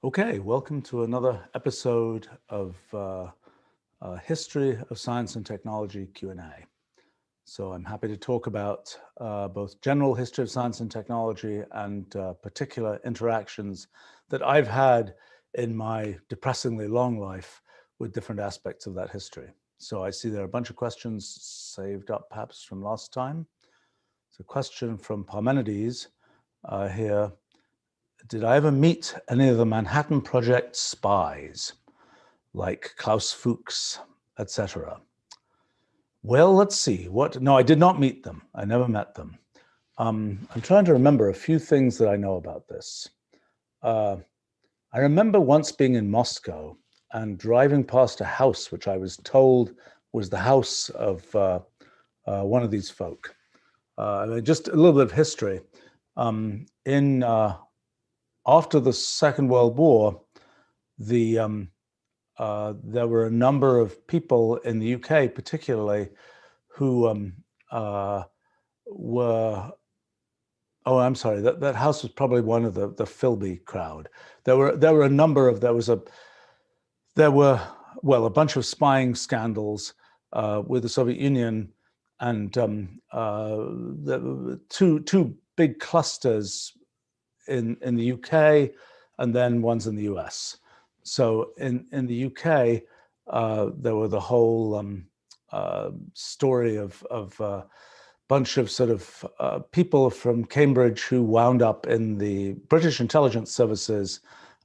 Okay, welcome to another episode of History of Science and Technology Q&A. So I'm happy to talk about both general history of science and technology and particular interactions that I've had in my depressingly long life with different aspects of that history. So I see there are a bunch of questions saved up perhaps from last time. It's a question from Parmenides here. Did I ever meet any of the Manhattan Project spies, like Klaus Fuchs, etc.? Well, let's see. No, I did not meet them. I never met them. I'm trying to remember a few things that I know about this. I remember once being in Moscow and driving past a house, which I was told was the house of one of these folk. Just a little bit of history. After the Second World War, there were a number of people in the UK, particularly, who were. Oh, I'm sorry. That house was probably one of the Philby crowd. There were a number of. There were a bunch of spying scandals with the Soviet Union, and two big clusters in the UK, and then ones in the US. So in the UK, there were the whole story of a bunch of sort of people from Cambridge who wound up in the British intelligence services,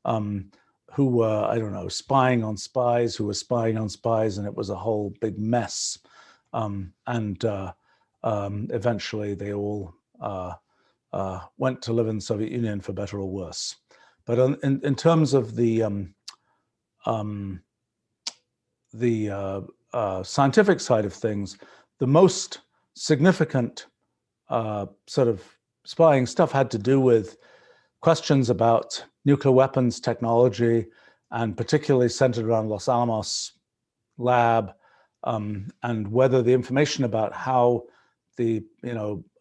who were, I don't know, spying on spies, who were spying on spies, and it was a whole big mess. Eventually they all went to live in the Soviet Union for better or worse. But in terms of the scientific side of things, the most significant sort of spying stuff had to do with questions about nuclear weapons technology, and particularly centered around Los Alamos lab, and whether the information about how the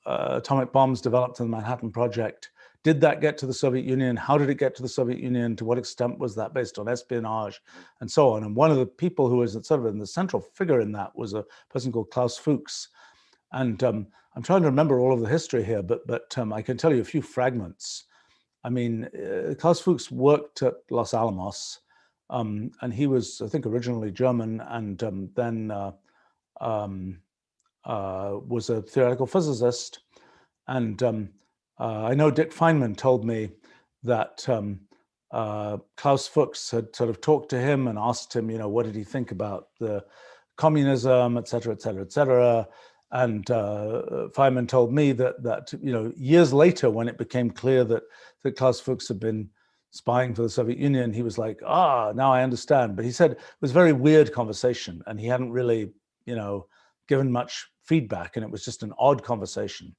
atomic bombs developed in the Manhattan Project, did that get to the Soviet Union? How did it get to the Soviet Union? To what extent was that based on espionage, and so on? And one of the people who was sort of in the central figure in that was a person called Klaus Fuchs. And I'm trying to remember all of the history here, but I can tell you a few fragments. I mean, Klaus Fuchs worked at Los Alamos, and he was, I think, originally German, and then was a theoretical physicist. And I know Dick Feynman told me that Klaus Fuchs had sort of talked to him and asked him, what did he think about the communism, et cetera, et cetera, et cetera. And Feynman told me that years later, when it became clear that Klaus Fuchs had been spying for the Soviet Union, he was like, now I understand. But he said it was a very weird conversation, and he hadn't really, given much feedback, and it was just an odd conversation.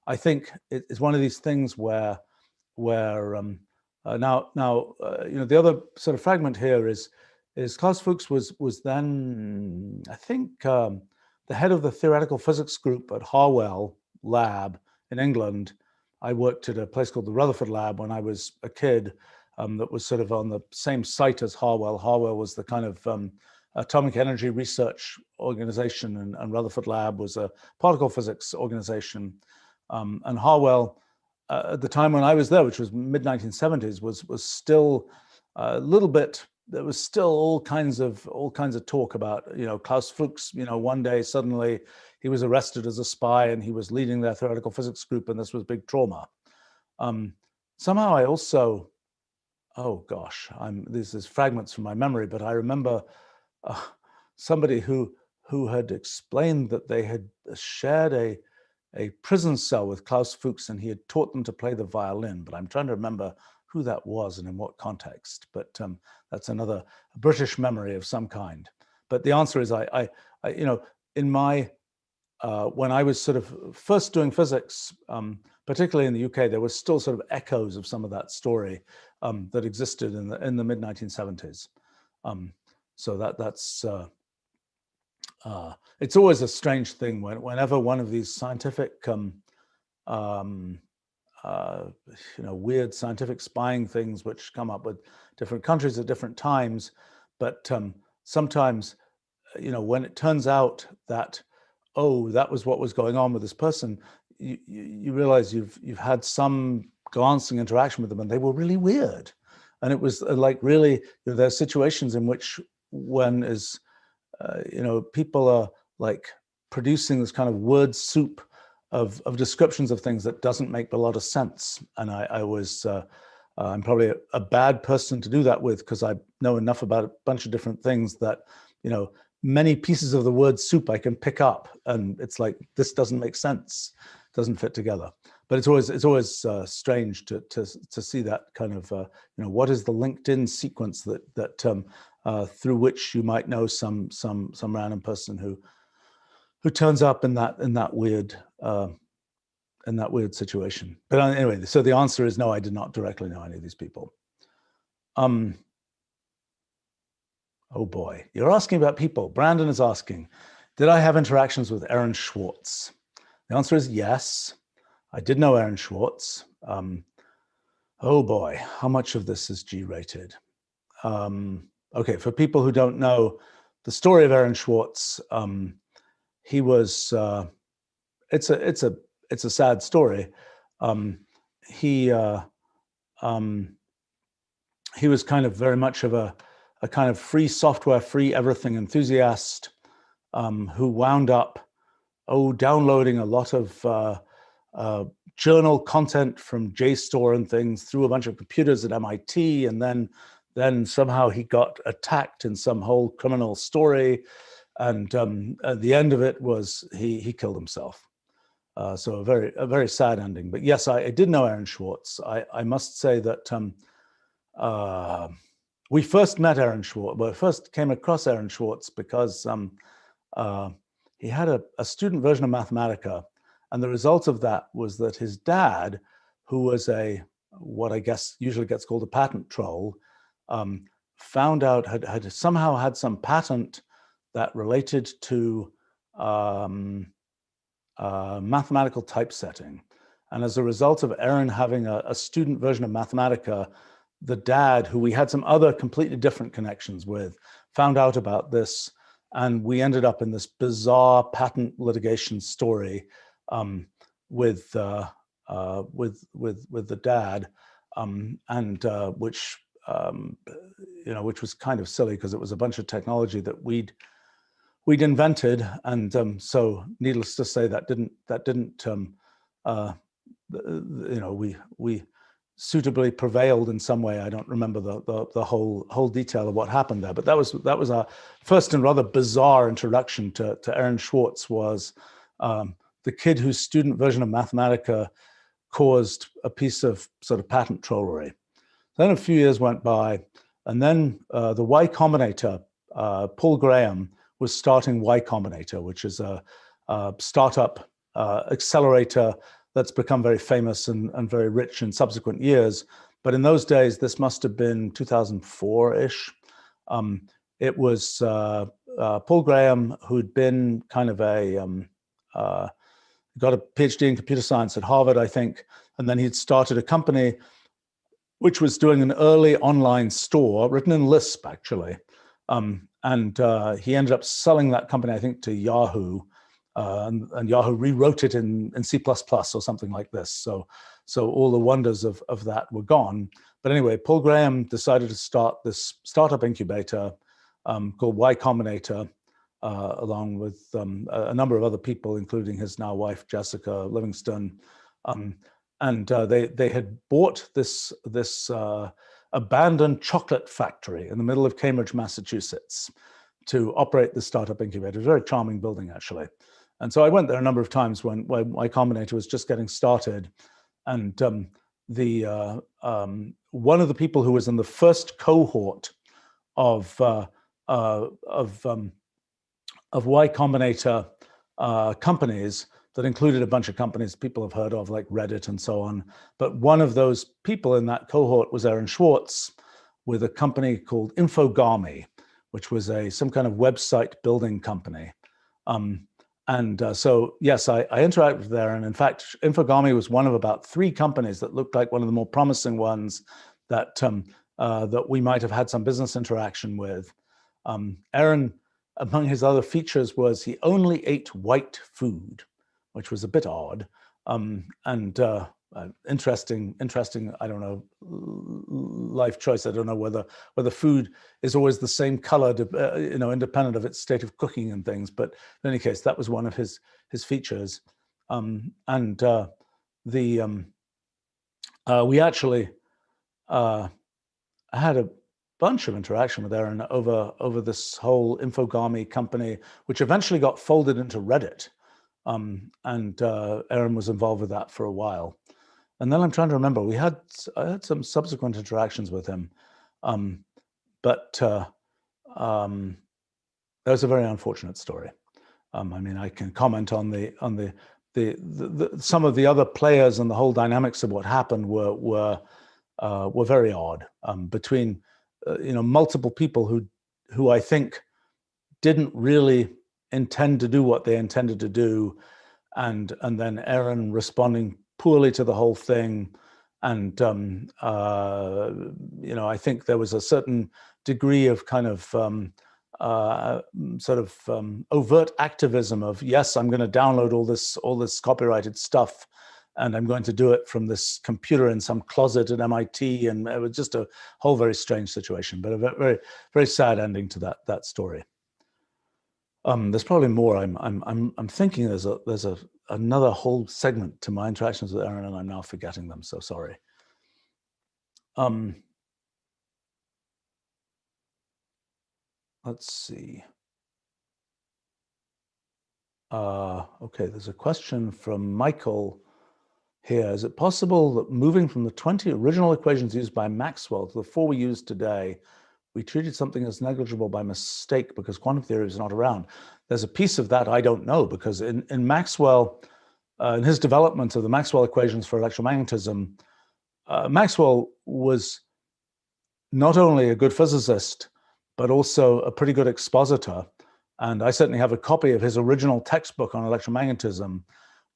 I think it's one of these things where the other sort of fragment here is Klaus Fuchs was then, I think, the head of the theoretical physics group at Harwell Lab in England. I worked at a place called the Rutherford Lab when I was a kid, that was sort of on the same site as Harwell. Harwell was the kind of atomic energy research organization, and Rutherford Lab was a particle physics organization. And Harwell, at the time when I was there, which was mid-1970s, was still a little bit. There was still all kinds of talk about Klaus Fuchs. One day suddenly he was arrested as a spy, and he was leading their theoretical physics group, and this was big trauma. Somehow I also, this is fragments from my memory, but I remember somebody who had explained that they had shared a prison cell with Klaus Fuchs, and he had taught them to play the violin. But I'm trying to remember who that was and in what context. But that's another British memory of some kind. But the answer is, in my when I was sort of first doing physics, particularly in the UK, there was still sort of echoes of some of that story that existed in the mid-1970s. So that's it's always a strange thing whenever one of these scientific weird scientific spying things which come up with different countries at different times. But sometimes, when it turns out that, oh, that was what was going on with this person, you realize you've had some glancing interaction with them and they were really weird. And it was like really, there are situations in which one is, people are like producing this kind of word soup of descriptions of things that doesn't make a lot of sense. And I'm probably a bad person to do that with, because I know enough about a bunch of different things that, many pieces of the word soup I can pick up, and it's like, this doesn't make sense, doesn't fit together. But it's always strange to see that kind of, what is the LinkedIn sequence that through which you might know some random person who turns up in that weird situation. But anyway, so the answer is no, I did not directly know any of these people. Oh boy, you're asking about people. Brandon is asking, did I have interactions with Aaron Swartz? The answer is yes. I did know Aaron Swartz. Oh boy, how much of this is G-rated? Okay, for people who don't know the story of Aaron Swartz, he was, it's a sad story. He was kind of very much of a kind of free software, free everything enthusiast, who wound up, downloading a lot of journal content from JSTOR and things through a bunch of computers at MIT, and then somehow he got attacked in some whole criminal story, and at the end of it was he killed himself. So a very sad ending. But yes, I did know Aaron Swartz. I must say that we first met Aaron Swartz. Well, first came across Aaron Swartz because he had a student version of Mathematica. And the result of that was that his dad, who was what I guess usually gets called a patent troll, found out, had somehow had some patent that related to mathematical typesetting. And as a result of Aaron having a student version of Mathematica, the dad, who we had some other completely different connections with, found out about this. And we ended up in this bizarre patent litigation story with the dad, which was kind of silly because it was a bunch of technology that we'd invented, and so needless to say, that didn't we suitably prevailed in some way. I don't remember the whole detail of what happened there, but that was our first and rather bizarre introduction to Aaron Swartz. Was the kid whose student version of Mathematica caused a piece of sort of patent trollery. Then a few years went by, and then the Y Combinator, Paul Graham was starting Y Combinator, which is a startup accelerator that's become very famous and very rich in subsequent years. But in those days, this must have been 2004-ish. It was Paul Graham, who'd been kind of got a PhD in computer science at Harvard, I think, and then he'd started a company which was doing an early online store written in Lisp, actually. And he ended up selling that company, I think, to Yahoo, and Yahoo rewrote it in C++ or something like this. So all the wonders of that were gone. But anyway, Paul Graham decided to start this startup incubator called Y Combinator, along with a number of other people, including his now wife, Jessica Livingston. And they had bought this abandoned chocolate factory in the middle of Cambridge, Massachusetts, to operate the startup incubator. It was a very charming building, actually. And so I went there a number of times when Y Combinator was just getting started. And one of the people who was in the first cohort of Y Combinator companies, that included a bunch of companies people have heard of, like Reddit and so on. But one of those people in that cohort was Aaron Swartz, with a company called Infogami, which was some kind of website building company. So, yes, I interacted with Aaron. In fact, Infogami was one of about 3 companies that looked like one of the more promising ones that, that we might have had some business interaction with. Aaron, among his other features, was he only ate white food, which was a bit odd. Interesting, I don't know, life choice. I don't know whether food is always the same color, independent of its state of cooking and things. But in any case, that was one of his features. We actually had a bunch of interaction with Aaron over this whole Infogami company, which eventually got folded into Reddit. Aaron was involved with that for a while. And then I'm trying to remember, I had some subsequent interactions with him, but that was a very unfortunate story. I mean, I can comment on some of the other players, and the whole dynamics of what happened were very odd, between multiple people who I think didn't really intend to do what they intended to do, and then Aaron responding poorly to the whole thing. And I think there was a certain degree of kind of overt activism of, yes, I'm going to download all this copyrighted stuff, and I'm going to do it from this computer in some closet at MIT. And it was just a whole very strange situation, but a very, very sad ending to that story. There's probably more. I'm thinking there's another whole segment to my interactions with Aaron, and I'm now forgetting them. So sorry. Let's see. Okay, there's a question from Michael here. Is it possible that moving from the 20 original equations used by Maxwell to the 4 we use today, we treated something as negligible by mistake because quantum theory is not around? There's a piece of that I don't know, because in Maxwell, in his development of the Maxwell equations for electromagnetism, Maxwell was not only a good physicist, but also a pretty good expositor. And I certainly have a copy of his original textbook on electromagnetism,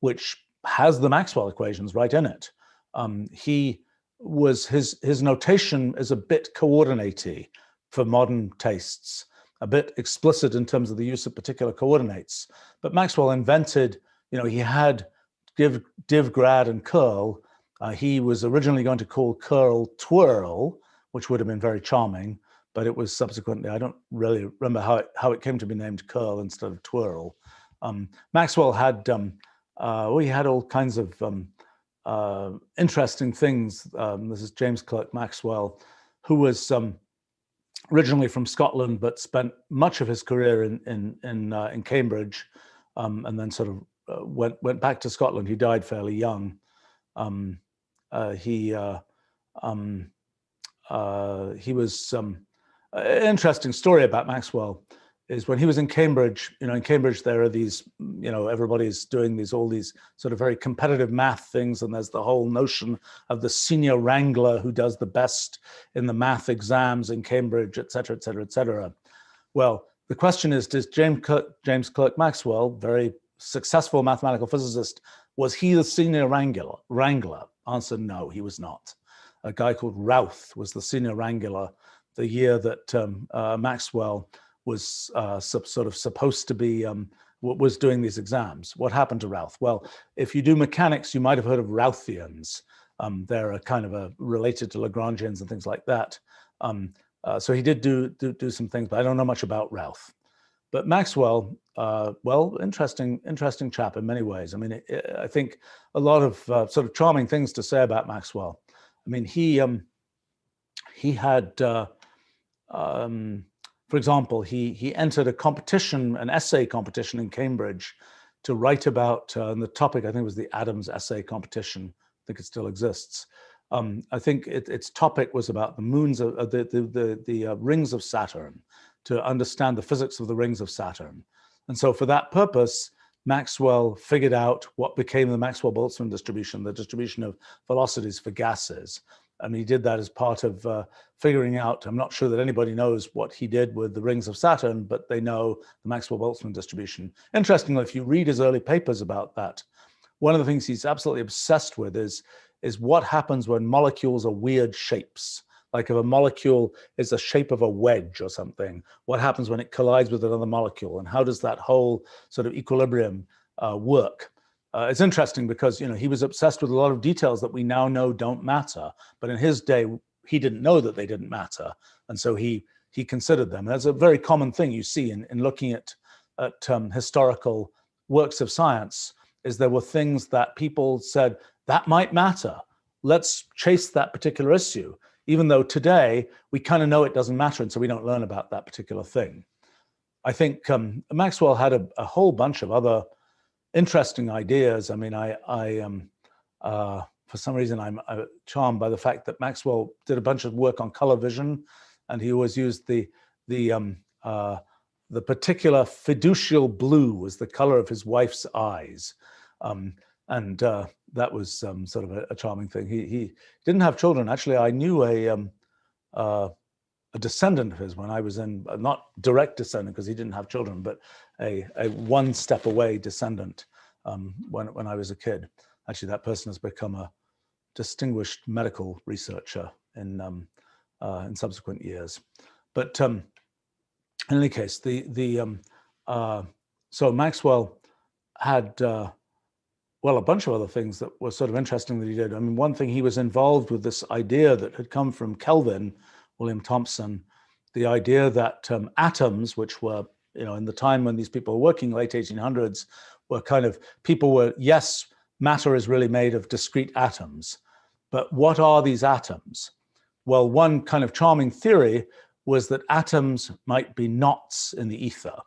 which has the Maxwell equations right in it. His notation is a bit coordinate-y for modern tastes, a bit explicit in terms of the use of particular coordinates. But Maxwell invented, he had div, grad, and curl. He was originally going to call curl twirl, which would have been very charming, but it was subsequently, I don't really remember how it came to be named curl instead of twirl. Maxwell had, he had all kinds of interesting things. This is James Clerk Maxwell, who was originally from Scotland, but spent much of his career in Cambridge, and then sort of went back to Scotland. He died fairly young. He was interesting story about Maxwell is when he was in Cambridge. In Cambridge there are these, everybody's doing all these sort of very competitive math things, and there's the whole notion of the senior wrangler who does the best in the math exams in Cambridge, et cetera, et cetera, et cetera. Well, the question is, does James Clerk Maxwell, very successful mathematical physicist, was he the senior wrangler? Answer, no, he was not. A guy called Routh was the senior wrangler the year that Maxwell was sort of supposed to be, was doing these exams. What happened to Routh? Well, if you do mechanics, you might have heard of Routhians. They're a kind of related to Lagrangians and things like that. So he did do some things, but I don't know much about Routh. But Maxwell, well, interesting chap in many ways. I mean, I think a lot of sort of charming things to say about Maxwell. I mean, he had, for example, he entered a competition, an essay competition in Cambridge, to write about, and the topic I think was the Adams essay competition. I think it still exists. I think its topic was about the moons of the rings of Saturn, to understand the physics of the rings of Saturn. And so for that purpose, Maxwell figured out what became the Maxwell-Boltzmann distribution, the distribution of velocities for gases. I mean, he did that as part of figuring out, I'm not sure that anybody knows what he did with the rings of Saturn, but they know the Maxwell-Boltzmann distribution. Interestingly, if you read his early papers about that, one of the things he's absolutely obsessed with is what happens when molecules are weird shapes. Like if a molecule is the shape of a wedge or something, what happens when it collides with another molecule, and how does that whole sort of equilibrium work? It's interesting because, you know, he was obsessed with a lot of details that we now know don't matter, but in his day, he didn't know that they didn't matter. And so he considered them. That's a very common thing you see in looking at historical works of science, is there were things that people said, that might matter. Let's chase that particular issue, even though today we kind of know it doesn't matter, and so we don't learn about that particular thing. I think Maxwell had a whole bunch of other interesting ideas. I mean, for some reason, I'm charmed by the fact that Maxwell did a bunch of work on color vision, and he always used the particular fiducial blue was the color of his wife's eyes. That was sort of a charming thing. He didn't have children. Actually, I knew a descendant of his when I was in, not direct descendant because he didn't have children, but a one step away descendant when I was a kid. Actually, that person has become a distinguished medical researcher in subsequent years. But in any case, so Maxwell had well, a bunch of other things that were sort of interesting that he did. I mean, one thing, he was involved with this idea that had come from Kelvin, William Thomson, the idea that atoms, which were, you know, in the time when these people were working, late 1800s, were kind of, people were, yes, matter is really made of discrete atoms, but what are these atoms? Well, one kind of charming theory was that atoms might be knots in the ether.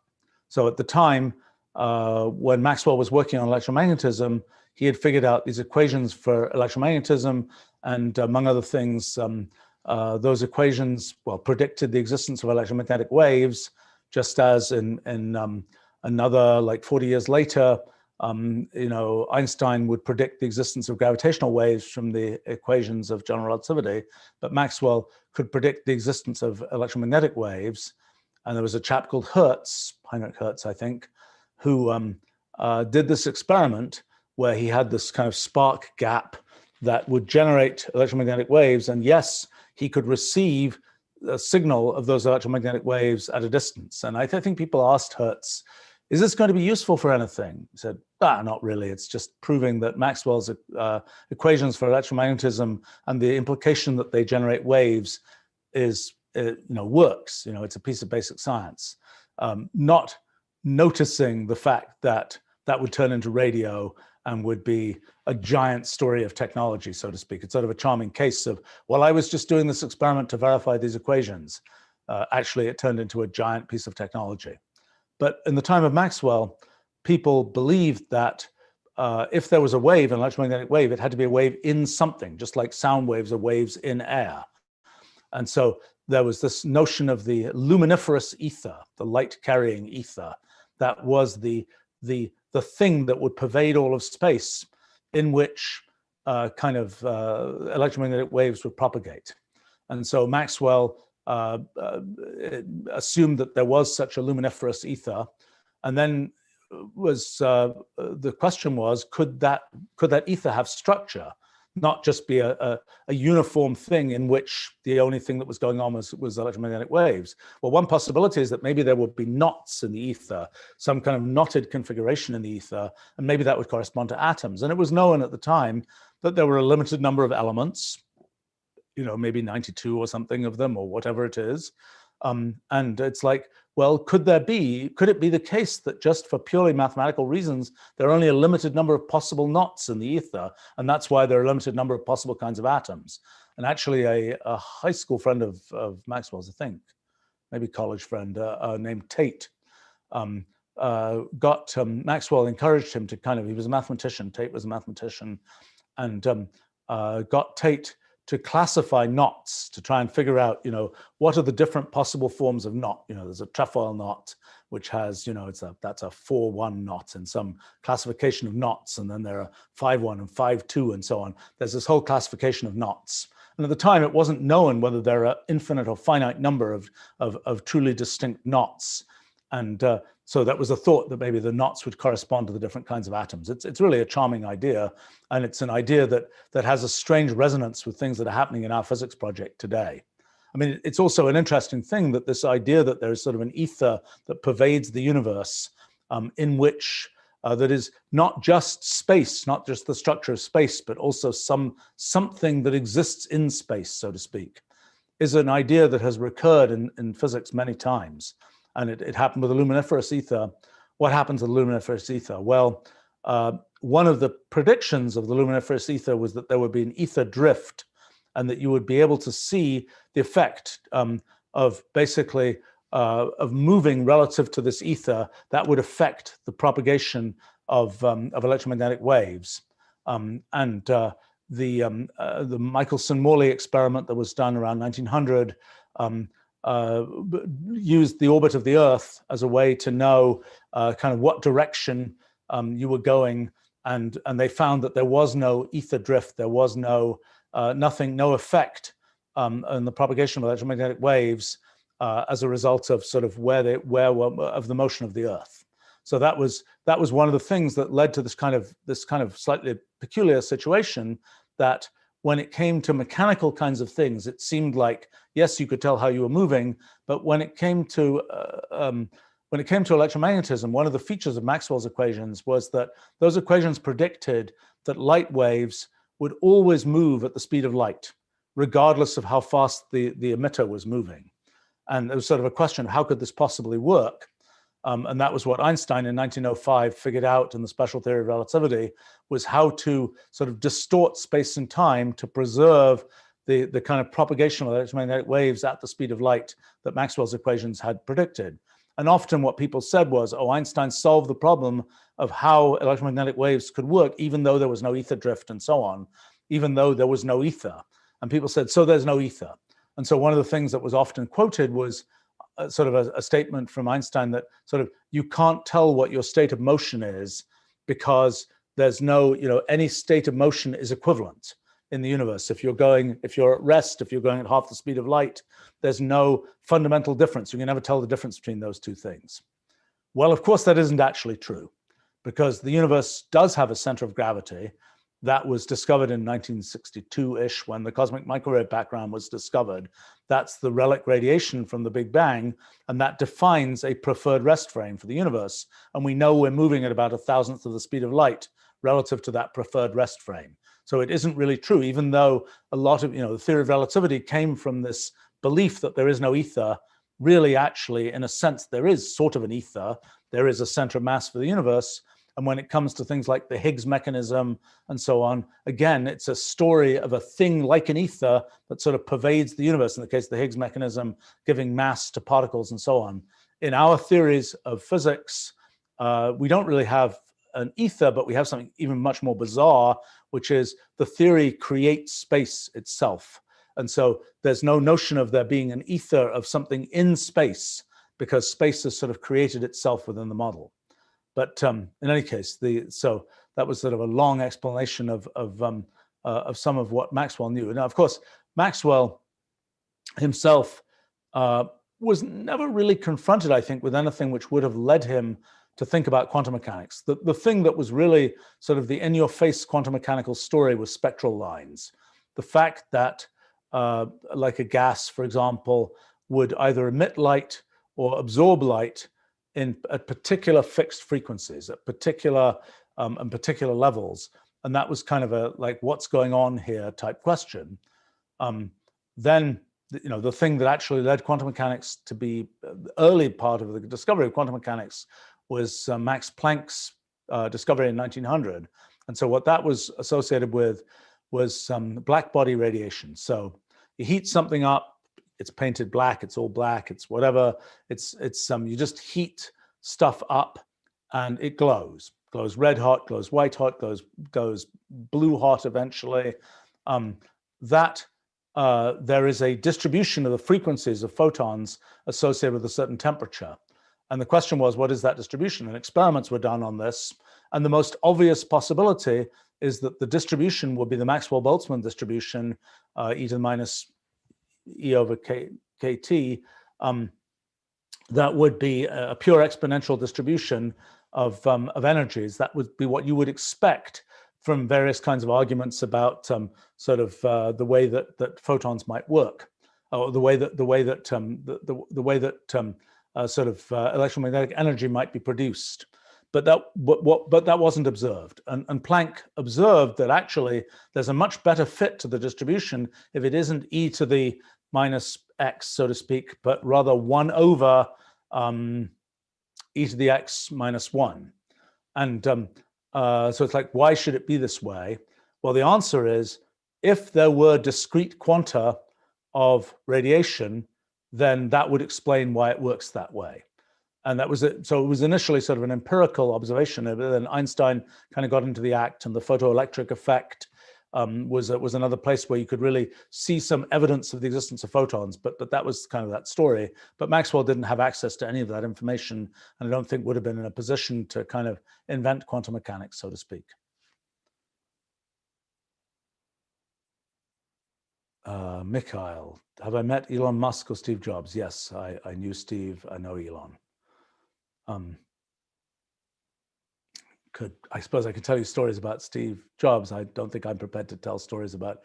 So at the time, when Maxwell was working on electromagnetism, he had figured out these equations for electromagnetism, and among other things, those equations, well, predicted the existence of electromagnetic waves, just as in another, like 40 years later, you know, Einstein would predict the existence of gravitational waves from the equations of general relativity, but Maxwell could predict the existence of electromagnetic waves. And there was a chap called Hertz, Heinrich Hertz, I think, who did this experiment where he had this kind of spark gap that would generate electromagnetic waves. And yes, he could receive a signal of those electromagnetic waves at a distance. And I think people asked Hertz, is this going to be useful for anything? He said, not really. It's just proving that Maxwell's equations for electromagnetism and the implication that they generate waves is, you know, works. You know, it's a piece of basic science. Not noticing the fact that that would turn into radio and would be a giant story of technology, so to speak. It's sort of a charming case of, well, I was just doing this experiment to verify these equations. Actually, it turned into a giant piece of technology. But in the time of Maxwell, people believed that if there was a wave, an electromagnetic wave, it had to be a wave in something, just like sound waves are waves in air. And so there was this notion of the luminiferous ether, the light-carrying ether, that was the thing that would pervade all of space, in which kind of electromagnetic waves would propagate. And so Maxwell assumed that there was such a luminiferous ether, and then was the question was, could that ether have structure, not just be a uniform thing in which the only thing that was going on was electromagnetic waves? Well, one possibility is that maybe there would be knots in the ether, some kind of knotted configuration in the ether, and maybe that would correspond to atoms. And it was known at the time that there were a limited number of elements, you know, maybe 92 or something of them, or whatever it is. And it's like, well, could it be the case that just for purely mathematical reasons, there are only a limited number of possible knots in the ether, and that's why there are a limited number of possible kinds of atoms? And actually a high school friend of Maxwell's, I think, maybe college friend, named Tate, Maxwell encouraged him to he was a mathematician, Tate was a mathematician, and got Tate to classify knots, to try and figure out, you know, what are the different possible forms of knot. You know, there's a trefoil knot, which has, you know, that's a 4-1 knot in some classification of knots, and then there are 5-1 and 5-2 and so on. There's this whole classification of knots, And at the time, it wasn't known whether there are infinite or finite number of truly distinct knots. And so that was a thought that maybe the knots would correspond to the different kinds of atoms. It's really a charming idea. And it's an idea that has a strange resonance with things that are happening in our physics project today. I mean, it's also an interesting thing that this idea that there is sort of an ether that pervades the universe, in which that is not just space, not just the structure of space, but also something that exists in space, so to speak, is an idea that has recurred in physics many times. And it happened with the luminiferous ether. What happens with the luminiferous ether? Well, one of the predictions of the luminiferous ether was that there would be an ether drift, and that you would be able to see the effect of basically of moving relative to this ether that would affect the propagation of electromagnetic waves. The Michelson-Morley experiment that was done around 1900 used the orbit of the Earth as a way to know kind of what direction you were going, and they found that there was no ether drift, there was no effect on the propagation of electromagnetic waves as a result of sort of of the motion of the Earth. So that was one of the things that led to this kind of slightly peculiar situation, that when it came to mechanical kinds of things, it seemed like, yes, you could tell how you were moving, but when it came to electromagnetism, one of the features of Maxwell's equations was that those equations predicted that light waves would always move at the speed of light, regardless of how fast the emitter was moving. And there was sort of a question of how could this possibly work? And that was what Einstein in 1905 figured out in the special theory of relativity, was how to sort of distort space and time to preserve the kind of propagation of electromagnetic waves at the speed of light that Maxwell's equations had predicted. And often what people said was, oh, Einstein solved the problem of how electromagnetic waves could work, even though there was no ether drift and so on, even though there was no ether. And people said, so there's no ether. And so one of the things that was often quoted was sort of a statement from Einstein that sort of, you can't tell what your state of motion is because there's no, any state of motion is equivalent in the universe. If you're at rest, if you're going at half the speed of light, there's no fundamental difference. You can never tell the difference between those two things. Well, of course, that isn't actually true, because the universe does have a center of gravity. That was discovered in 1962-ish when the cosmic microwave background was discovered. That's the relic radiation from the Big Bang, and that defines a preferred rest frame for the universe. And we know we're moving at about 1,000th of the speed of light relative to that preferred rest frame. So it isn't really true, even though a lot of, the theory of relativity came from this belief that there is no ether. Really, actually, in a sense, there is sort of an ether. There is a center of mass for the universe. And when it comes to things like the Higgs mechanism and so on, again, it's a story of a thing like an ether that sort of pervades the universe, in the case of the Higgs mechanism, giving mass to particles and so on. In our theories of physics, we don't really have an ether, but we have something even much more bizarre, which is the theory creates space itself. And so there's no notion of there being an ether of something in space, because space has sort of created itself within the model. But in any case, so that was sort of a long explanation of some of what Maxwell knew. Now, of course, Maxwell himself was never really confronted, I think, with anything which would have led him to think about quantum mechanics. The thing that was really sort of the in-your-face quantum mechanical story was spectral lines. The fact that, like a gas, for example, would either emit light or absorb light at particular fixed frequencies, at particular levels. And that was kind of a like, what's going on here type question. Then, the thing that actually led quantum mechanics to be the early part of the discovery of quantum mechanics was Max Planck's discovery in 1900. And so what that was associated with was black body radiation. So you heat something up, it's painted black, it's all black, it's whatever. You just heat stuff up and it glows red hot, glows white hot, goes blue hot eventually. There is a distribution of the frequencies of photons associated with a certain temperature. And the question was, what is that distribution? And experiments were done on this. And the most obvious possibility is that the distribution will be the Maxwell-Boltzmann distribution, e to the minus e over kt. That would be a pure exponential distribution of energies. That would be what you would expect from various kinds of arguments about sort of the way that photons might work, or the way that sort of electromagnetic energy might be produced. But that wasn't observed. And Planck observed that actually there's a much better fit to the distribution if it isn't e to the minus x, so to speak, but rather 1 over e to the x minus 1. And so it's like, why should it be this way? Well, the answer is, if there were discrete quanta of radiation, then that would explain why it works that way. And that was it. So it was initially sort of an empirical observation, but then Einstein kind of got into the act, and the photoelectric effect was another place where you could really see some evidence of the existence of photons, but that was kind of that story. But Maxwell didn't have access to any of that information, and I don't think would have been in a position to kind of invent quantum mechanics, so to speak. Mikhail, have I met Elon Musk or Steve Jobs? Yes, I knew Steve, I know Elon. I suppose I could tell you stories about Steve Jobs. I don't think I'm prepared to tell stories about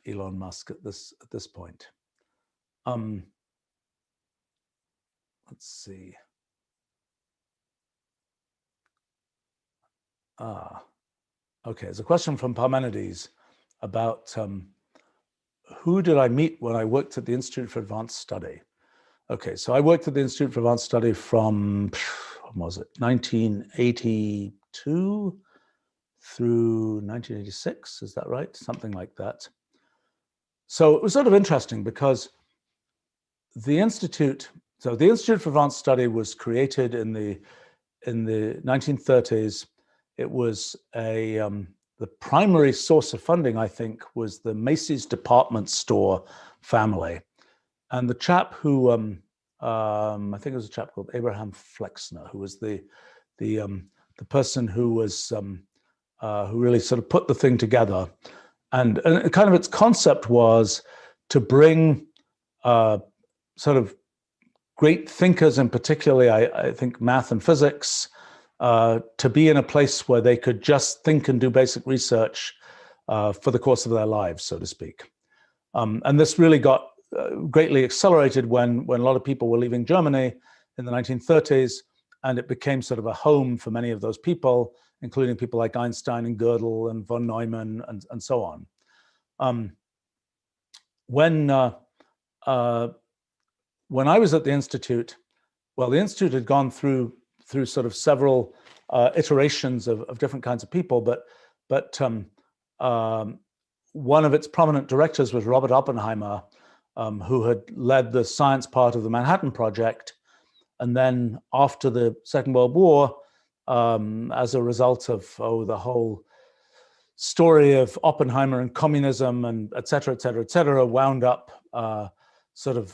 Elon Musk at this point. Let's see. Okay, there's a question from Parmenides about who did I meet when I worked at the Institute for Advanced Study? Okay, so I worked at the Institute for Advanced Study from, what was it, 1982 through 1986, is that right? Something like that. So it was sort of interesting because the Institute for Advanced Study was created in the 1930s. It was the primary source of funding, I think, was the Macy's department store family. And the chap who, I think it was a chap called Abraham Flexner, who was the person who was, who really sort of put the thing together. And kind of its concept was to bring sort of great thinkers, and particularly, I think, math and physics, to be in a place where they could just think and do basic research for the course of their lives, so to speak. And this really got greatly accelerated when a lot of people were leaving Germany in the 1930s, and it became sort of a home for many of those people, including people like Einstein and Gödel and von Neumann and so on. When I was at the Institute, well, the Institute had gone through sort of several iterations of different kinds of people, but one of its prominent directors was Robert Oppenheimer, who had led the science part of the Manhattan Project. And then after the Second World War, as a result of the whole story of Oppenheimer and communism and et cetera, wound up sort of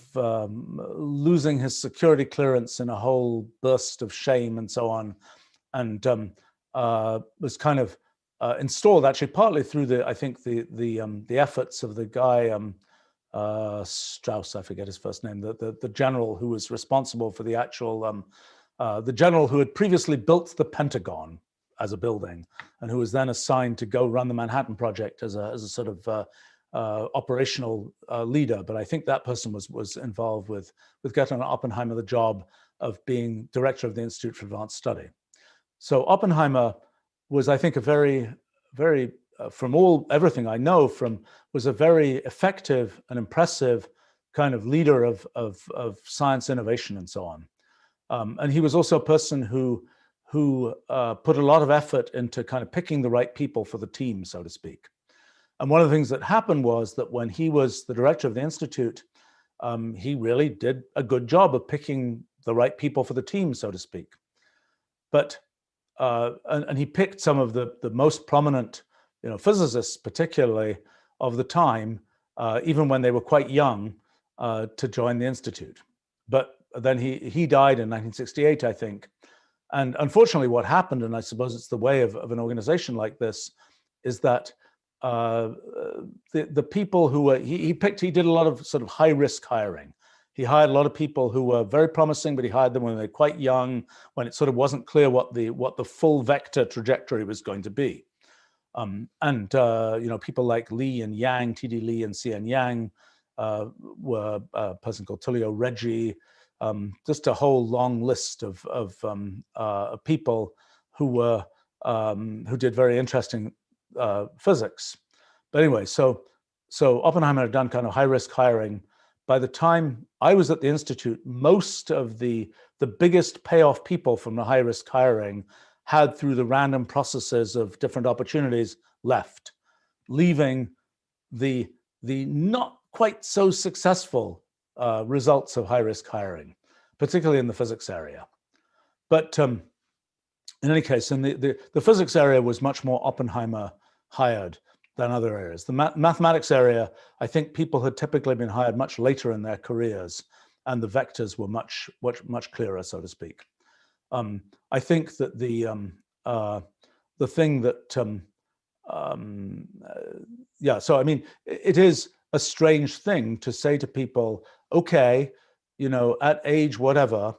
losing his security clearance in a whole burst of shame and so on, and was kind of installed actually partly through I think the efforts of the guy Strauss, I forget his first name, the general who was responsible for the actual the general who had previously built the Pentagon as a building, and who was then assigned to go run the Manhattan Project as a sort of operational leader. But I think that person was involved with getting Oppenheimer the job of being director of the Institute for Advanced Study. So Oppenheimer was, I think, a very from everything I know was a very effective and impressive kind of leader of science innovation and so on. And he was also a person who put a lot of effort into kind of picking the right people for the team, so to speak. And one of the things that happened was that when he was the director of the Institute, he really did a good job of picking the right people for the team, so to speak. But and he picked some of the most prominent, physicists, particularly of the time, even when they were quite young, to join the Institute. But then he died in 1968, I think. And unfortunately, what happened, and I suppose it's the way of an organization like this, is that the people who were, he did a lot of sort of high risk hiring. He hired a lot of people who were very promising, but he hired them when they were quite young, when it sort of wasn't clear what the full vector trajectory was going to be. People like Li and Yang, T.D. Li and C.N. Yang, were a person called Tullio Reggi, just a whole long list of people who did very interesting physics. But anyway, so Oppenheimer had done kind of high risk hiring. By the time I was at the Institute, most of the biggest payoff people from the high risk hiring had, through the random processes of different opportunities, left, leaving the not quite so successful results of high risk hiring, particularly in the physics area. But in any case, in the physics area was much more Oppenheimer hired than other areas. The mathematics area, I think people had typically been hired much later in their careers, and the vectors were much clearer, so to speak. I think that the thing that, so I mean, it is a strange thing to say to people, okay, at age whatever,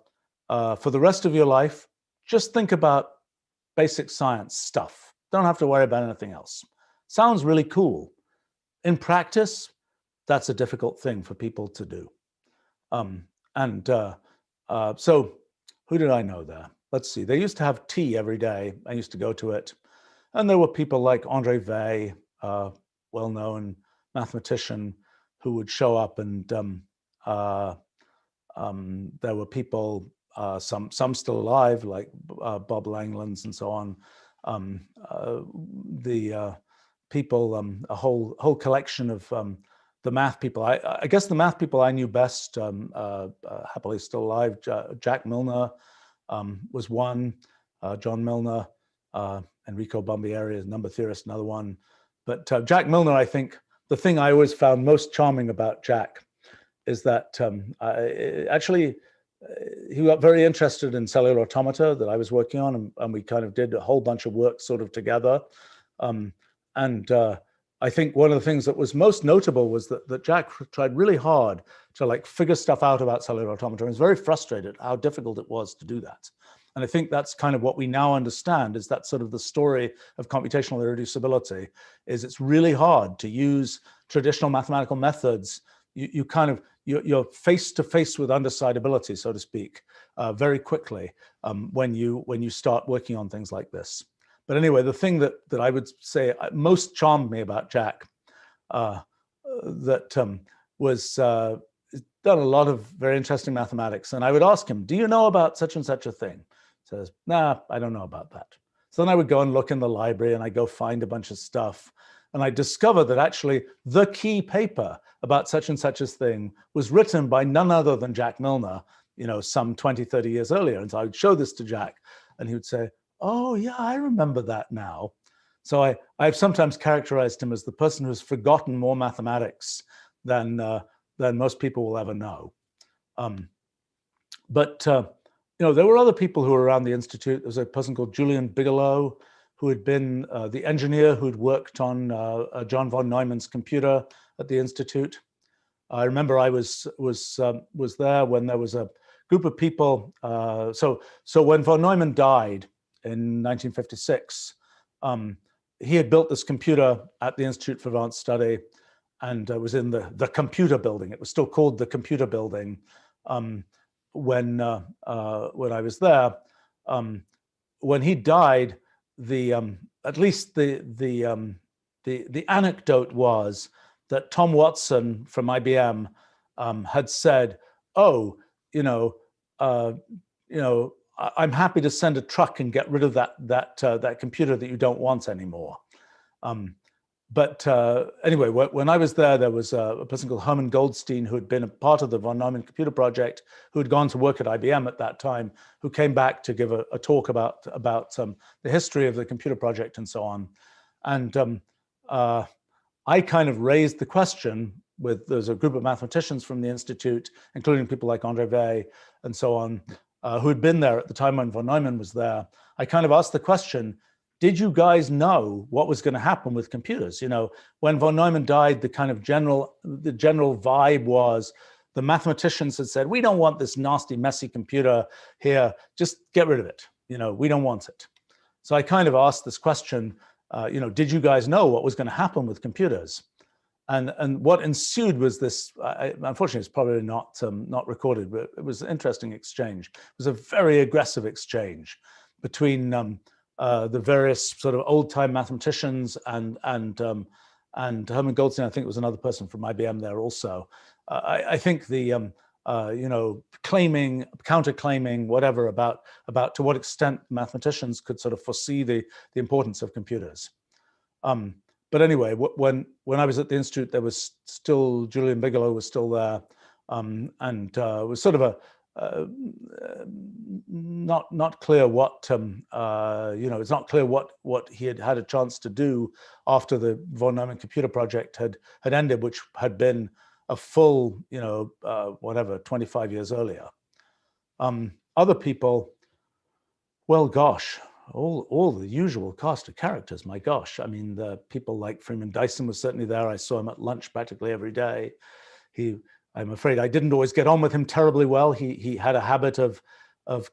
for the rest of your life, just think about basic science stuff. Don't have to worry about anything else. Sounds really cool. In practice, that's a difficult thing for people to do. So who did I know there? Let's see. They used to have tea every day. I used to go to it. And there were people like André Weil, well-known mathematician, who would show up, and there were people, some still alive, like Bob Langlands and so on. People, a whole collection of the math people. I guess the math people I knew best, happily still alive, Jack Milner was one, John Milner, Enrico Bombieri, number theorist, another one. But Jack Milner, I think the thing I always found most charming about Jack is that actually he got very interested in cellular automata that I was working on, and we kind of did a whole bunch of work sort of together. I think one of the things that was most notable was that Jack tried really hard to like figure stuff out about cellular automata, and was very frustrated how difficult it was to do that. And I think that's kind of what we now understand, is that sort of the story of computational irreducibility, is it's really hard to use traditional mathematical methods. You're face to face with undecidability, so to speak, very quickly when you start working on things like this. But anyway, the thing that I would say most charmed me about Jack, was done a lot of very interesting mathematics. And I would ask him, do you know about such and such a thing? He says, nah, I don't know about that. So then I would go and look in the library, and I go find a bunch of stuff. And I discovered that actually the key paper about such and such a thing was written by none other than Jack Milner, some 20, 30 years earlier. And so I would show this to Jack, and he would say, oh yeah, I remember that now. So I've sometimes characterized him as the person who's forgotten more mathematics than most people will ever know. There were other people who were around the Institute. There was a person called Julian Bigelow, who had been the engineer who'd worked on John von Neumann's computer at the Institute. I remember I was there when there was a group of people. So when von Neumann died in 1956, he had built this computer at the Institute for Advanced Study, and it was in the computer building. It was still called the computer building when I was there. When he died, at least the anecdote was that Tom Watson from IBM had said, "Oh, I'm happy to send a truck and get rid of that computer that you don't want anymore." Anyway, when I was there was a person called Herman Goldstein, who had been a part of the von Neumann computer project, who had gone to work at IBM at that time, who came back to give a talk about the history of the computer project and so on. And I kind of raised the question there's a group of mathematicians from the Institute, including people like André Weil and so on, who had been there at the time when von Neumann was there. I kind of asked the question, did you guys know what was going to happen with computers? You know, when von Neumann died, the kind of general vibe was the mathematicians had said, we don't want this nasty, messy computer here. Just get rid of it. You know, we don't want it. So I kind of asked this question, you know, did you guys know what was going to happen with computers? And what ensued was this, unfortunately, it's probably not recorded, but it was an interesting exchange. It was a very aggressive exchange between the various sort of old-time mathematicians and Herman Goldstein. I think it was another person from IBM there also. I think the you know, counterclaiming, whatever about to what extent mathematicians could sort of foresee the importance of computers. But anyway, when I was at the Institute, there was still, Julian Bigelow was still there, and it was sort of a not clear what you know, it's not clear what he had a chance to do after the von Neumann computer project had ended, which had been a full, you know, whatever, 25 years earlier. Other people, well, gosh, all the usual cast of characters, my gosh. I mean, the people like Freeman Dyson was certainly there. I saw him at lunch practically every day. I'm afraid I didn't always get on with him terribly well. He had a habit of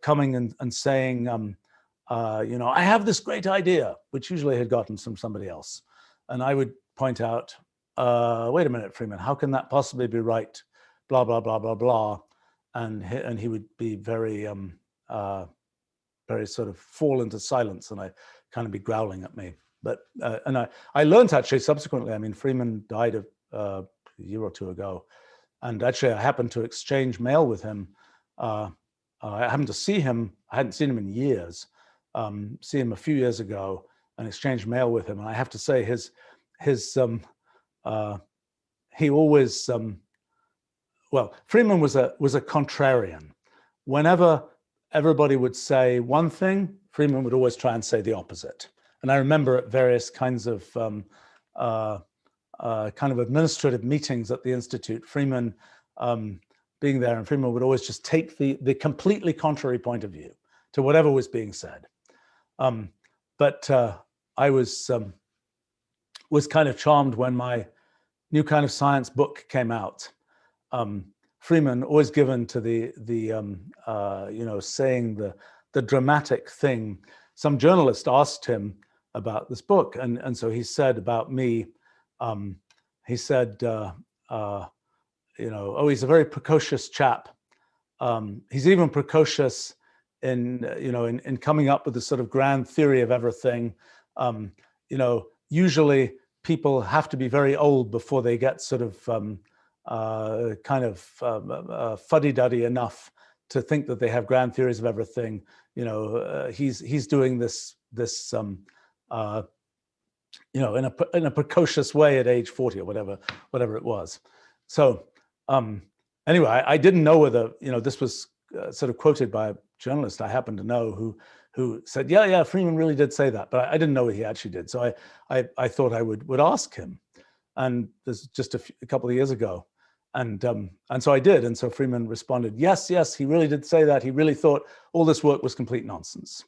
coming and saying, you know, I have this great idea, which usually had gotten from somebody else. And I would point out, wait a minute, Freeman, how can that possibly be right? Blah, blah, blah, blah, blah. And he would be very, very sort of fall into silence, and I kind of be growling at me. But, and I learned actually subsequently, I mean, Freeman died a year or two ago. And actually I happened to exchange mail with him. I happened to see him, I hadn't seen him in years, see him a few years ago and exchanged mail with him. And I have to say he always, well, Freeman was a contrarian. Whenever everybody would say one thing, Freeman would always try and say the opposite. And I remember at various kinds of kind of administrative meetings at the Institute, Freeman being there, and Freeman would always just take the completely contrary point of view to whatever was being said. But I was kind of charmed when my New Kind of Science book came out. Freeman, always given to the you know, saying the dramatic thing. Some journalist asked him about this book, and so he said about me, he said, you know, oh, he's a very precocious chap. He's even precocious in, you know, in coming up with this sort of grand theory of everything. You know, usually people have to be very old before they get sort of kind of fuddy-duddy enough to think that they have grand theories of everything. You know, he's doing this you know, in a precocious way at age 40 or whatever it was. So anyway, I didn't know whether, you know, this was sort of quoted by a journalist I happen to know who said, yeah, Freeman really did say that, but I didn't know what he actually did. So I thought I would ask him, and this is just a couple of years ago. And so I did. And so Freeman responded, yes, he really did say that. He really thought all this work was complete nonsense.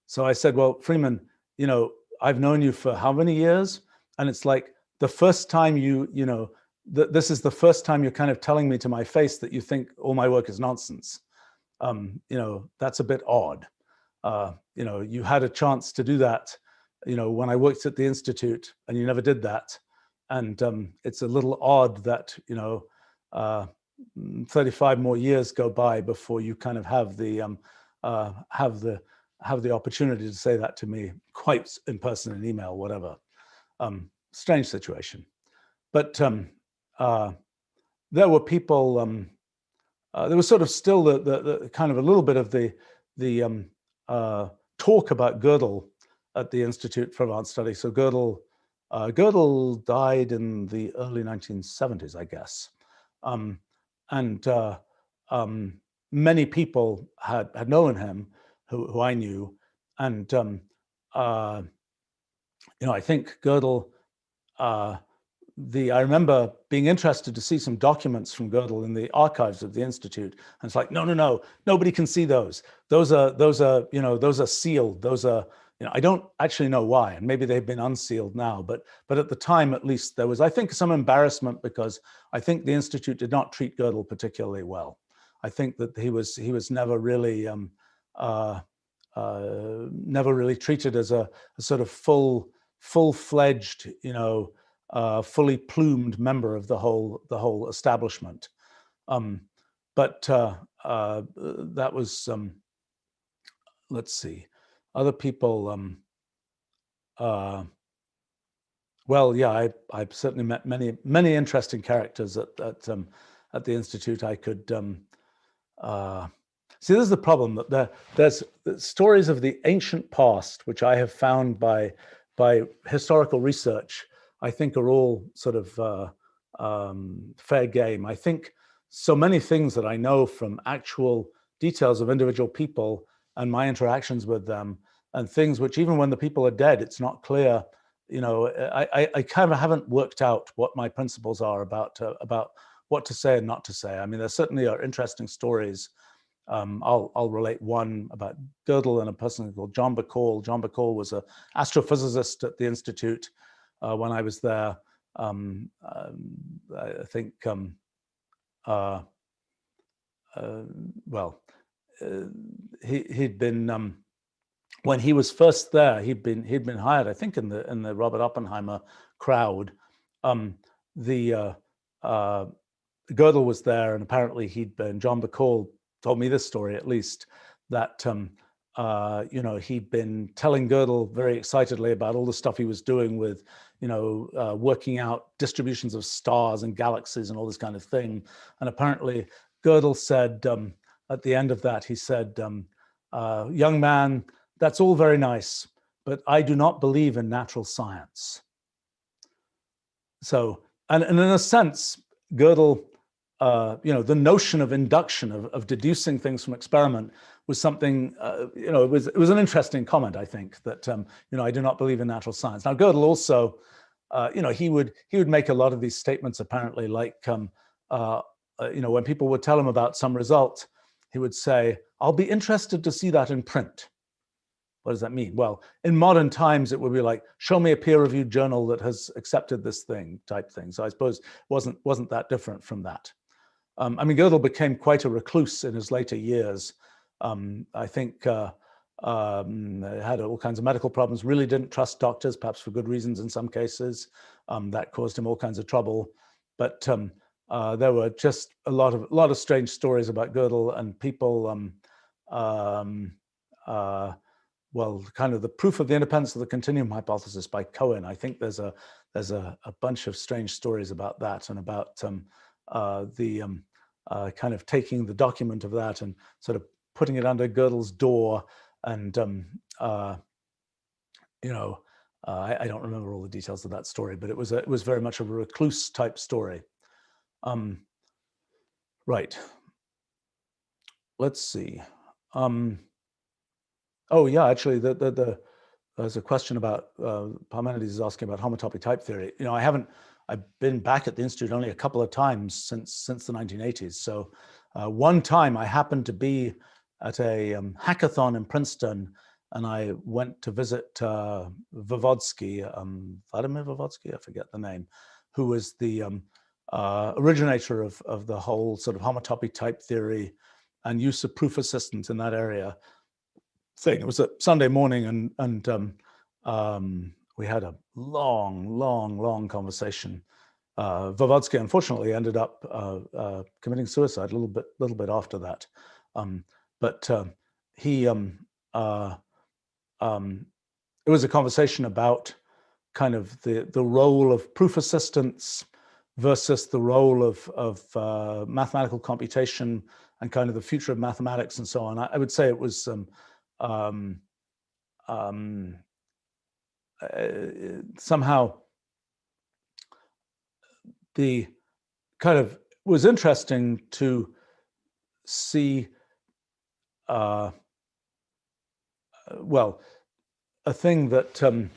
So I said, well, Freeman, you know, I've known you for how many years? And it's like the first time you know, this is the first time you're kind of telling me to my face that you think all my work is nonsense. You know, that's a bit odd. You know, you had a chance to do that, you know, when I worked at the Institute, and you never did that. And it's a little odd that, you know, 35 more years go by before you kind of have the opportunity to say that to me, quite in person, in email, whatever. Strange situation. But there were people, there was sort of still the kind of a little bit of the talk about Godel at the Institute for Advanced Study. So Godel died in the early 1970s, I guess. And many people had known him who I knew. And, you know, I think Godel, I remember being interested to see some documents from Godel in the archives of the Institute. And it's like, no, nobody can see those. Those are, you know, those are sealed. Those are, I don't actually know why, and maybe they've been unsealed now, but at the time, at least, there was, I think, some embarrassment because I think the Institute did not treat Gödel particularly well. I think that he was never really never really treated as a sort of full-fledged, fully plumed member of the whole establishment. But that was, let's see, other people. Well, yeah, I've certainly met many interesting characters at the Institute. I could see. This is the problem, that there's stories of the ancient past, which I have found by historical research, I think are all sort of fair game. I think so many things that I know from actual details of individual people and my interactions with them, and things which even when the people are dead, it's not clear. I kind of haven't worked out what my principles are about what to say and not to say. I mean, there certainly are interesting stories. I'll relate one about Gödel and a person called John Bacall. John Bacall was an astrophysicist at the Institute when I was there. I think, he'd been, when he was first there, he'd been hired, I think, in the Robert Oppenheimer crowd. Gödel was there, and apparently John Bacall told me this story, at least, that he'd been telling Gödel very excitedly about all the stuff he was doing with, working out distributions of stars and galaxies and all this kind of thing. And apparently Gödel said, at the end of that, he said, young man, that's all very nice, but I do not believe in natural science. So, and in a sense, Gödel, the notion of induction, of deducing things from experiment, was something, it was an interesting comment, I think, that, I do not believe in natural science. Now, Gödel also, he would make a lot of these statements, apparently, like, when people would tell him about some result, he would say, I'll be interested to see that in print. What does that mean? Well, in modern times, it would be like, show me a peer-reviewed journal that has accepted this thing, type thing. So I suppose it wasn't that different from that. I mean, Gödel became quite a recluse in his later years. I think had all kinds of medical problems, really didn't trust doctors, perhaps for good reasons in some cases. That caused him all kinds of trouble. But there were just a lot of strange stories about Gödel, and people, well, kind of the proof of the independence of the continuum hypothesis by Cohen. I think there's a bunch of strange stories about that, and about the kind of taking the document of that and sort of putting it under Gödel's door, and I don't remember all the details of that story, but it was very much of a recluse type story. Right. Let's see. Oh yeah, actually, there's a question about Parmenides is asking about homotopy type theory. I've been back at the Institute only a couple of times since the 1980s. So one time I happened to be at a hackathon in Princeton, and I went to visit Vygotsky, Vladimir Vygotsky, I forget the name, who was the originator of the whole sort of homotopy type theory and use of proof assistance in that area thing. It was a Sunday morning, and we had a long conversation. Vygotsky unfortunately ended up committing suicide a little bit after that. But he, it was a conversation about kind of the role of proof assistance versus the role of mathematical computation and kind of the future of mathematics and so on. I would say it was somehow the kind of was interesting to see, well, a thing that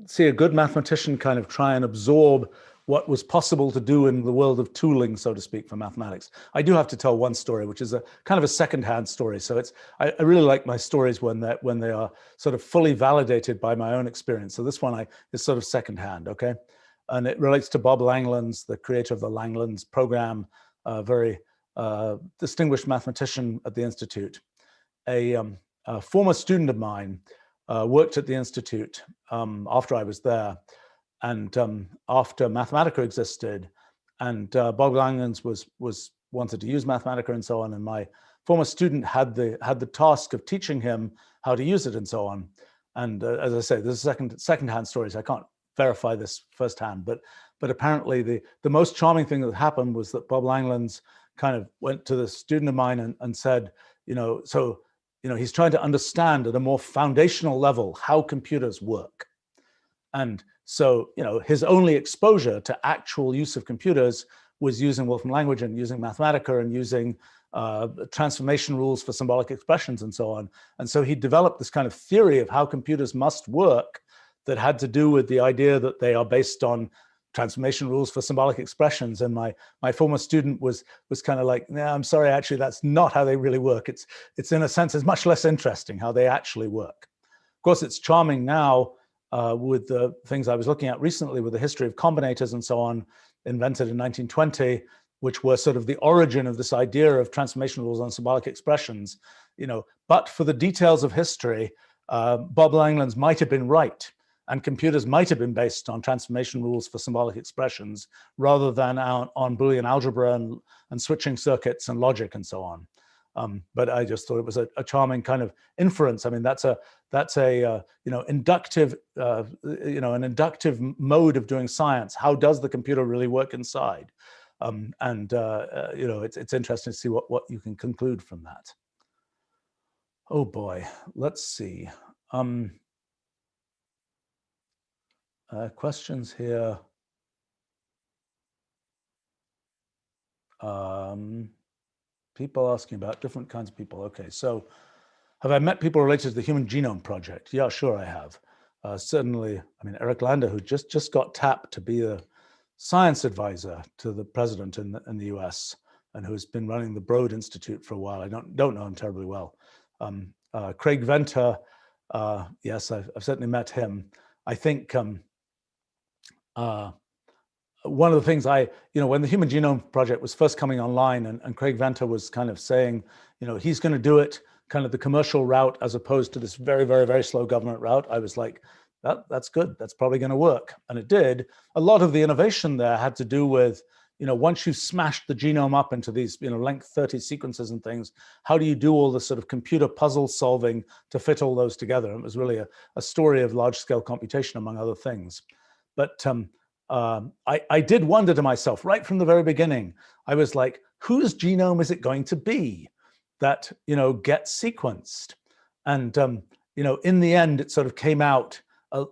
see a good mathematician kind of try and absorb what was possible to do in the world of tooling, so to speak, for mathematics. I do have to tell one story, which is a kind of a secondhand story. So I really like my stories when they are sort of fully validated by my own experience. So this one is sort of secondhand, okay? And it relates to Bob Langlands, the creator of the Langlands program, a very distinguished mathematician at the Institute. A former student of mine worked at the Institute after I was there, and after Mathematica existed, and Bob Langlands was wanted to use Mathematica and so on, and my former student had the task of teaching him how to use it and so on. And as I say, this is secondhand stories. I can't verify this firsthand, but apparently the most charming thing that happened was that Bob Langlands kind of went to the student of mine and said, he's trying to understand at a more foundational level how computers work. And so, his only exposure to actual use of computers was using Wolfram language and using Mathematica and using transformation rules for symbolic expressions and so on. And so he developed this kind of theory of how computers must work that had to do with the idea that they are based on transformation rules for symbolic expressions. And my former student was kind of like, no, I'm sorry, actually, that's not how they really work. It's in a sense, it's much less interesting how they actually work. Of course, it's charming now with the things I was looking at recently with the history of combinators and so on, invented in 1920, which were sort of the origin of this idea of transformation rules on symbolic expressions. But for the details of history, Bob Langlands might have been right, and computers might have been based on transformation rules for symbolic expressions rather than on Boolean algebra and switching circuits and logic and so on. But I just thought it was a charming kind of inference. I mean, that's a inductive an inductive mode of doing science. How does the computer really work inside? It's interesting to see what you can conclude from that. Oh boy, let's see. Questions here. People asking about different kinds of people. Okay, so have I met people related to the Human Genome Project? Yeah, sure I have. Certainly, I mean, Eric Lander, who just got tapped to be the science advisor to the president in the US, and who's been running the Broad Institute for a while. I don't know him terribly well. Craig Venter, yes, I've certainly met him. I think one of the things when the Human Genome Project was first coming online, and Craig Venter was kind of saying, he's going to do it kind of the commercial route as opposed to this very, very, very slow government route, I was like, that's good. That's probably going to work. And it did. A lot of the innovation there had to do with, once you've smashed the genome up into these, length 30 sequences and things, how do you do all the sort of computer puzzle solving to fit all those together? And it was really a story of large scale computation, among other things. But I did wonder to myself right from the very beginning, I was like, whose genome is it going to be that, gets sequenced? And, in the end, it sort of came out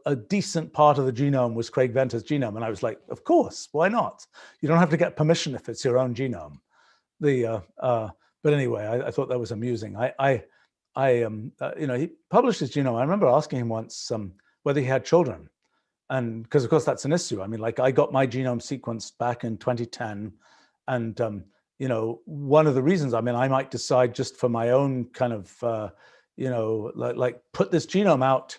a decent part of the genome was Craig Venter's genome. And I was like, of course, why not? You don't have to get permission if it's your own genome. But anyway, I thought that was amusing. He published his genome. I remember asking him once whether he had children. And because of course that's an issue. I mean, like I got my genome sequenced back in 2010. And, one of the reasons, I might decide just for my own kind of, like put this genome out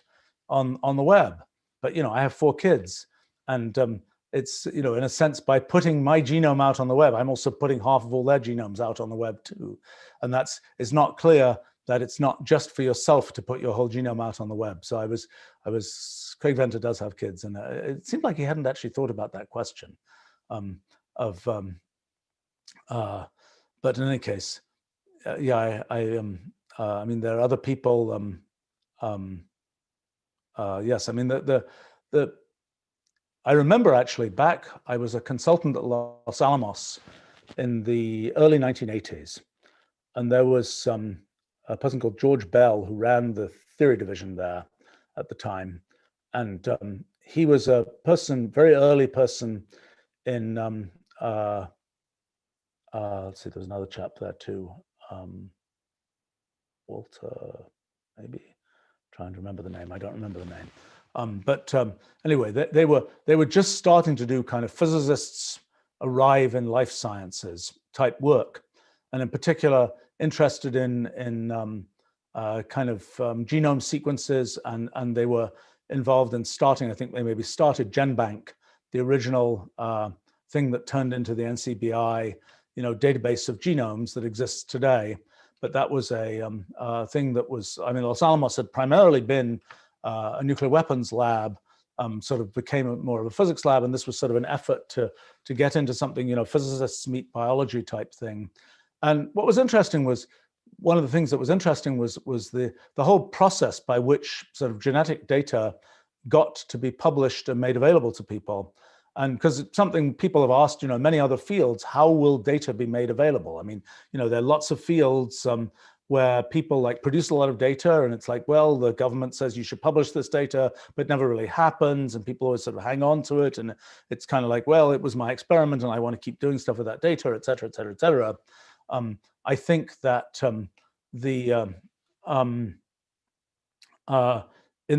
on the web. But, I have 4 kids, and it's, in a sense, by putting my genome out on the web, I'm also putting half of all their genomes out on the web too. And it's not clear that it's not just for yourself to put your whole genome out on the web. So Craig Venter does have kids, and it seemed like he hadn't actually thought about that question but in any case, yeah, I mean, there are other people. Yes, I mean, I remember actually back, I was a consultant at Los Alamos in the early 1980s, and there was a person called George Bell who ran the theory division there at the time, and he was a very early person in. Let's see, there's another chap there too. Walter, maybe. Trying to remember the name. I don't remember the name. Anyway, they were just starting to do kind of physicists arrive in life sciences type work, and in particular interested in genome sequences, and they were involved in starting, I think they maybe started GenBank, the original thing that turned into the NCBI, database of genomes that exists today. But that was a thing that was, I mean, Los Alamos had primarily been a nuclear weapons lab, sort of became more of a physics lab, and this was sort of an effort to get into something, physicists meet biology type thing. And what was interesting was, one of the things that was interesting was the whole process by which sort of genetic data got to be published and made available to people. And because it's something people have asked, many other fields, how will data be made available? I mean, there are lots of fields where people like produce a lot of data, and it's like, well, the government says you should publish this data, but it never really happens, and people always sort of hang on to it, and it's kind of like, well, it was my experiment, and I want to keep doing stuff with that data, et cetera, et cetera, et cetera. I think that in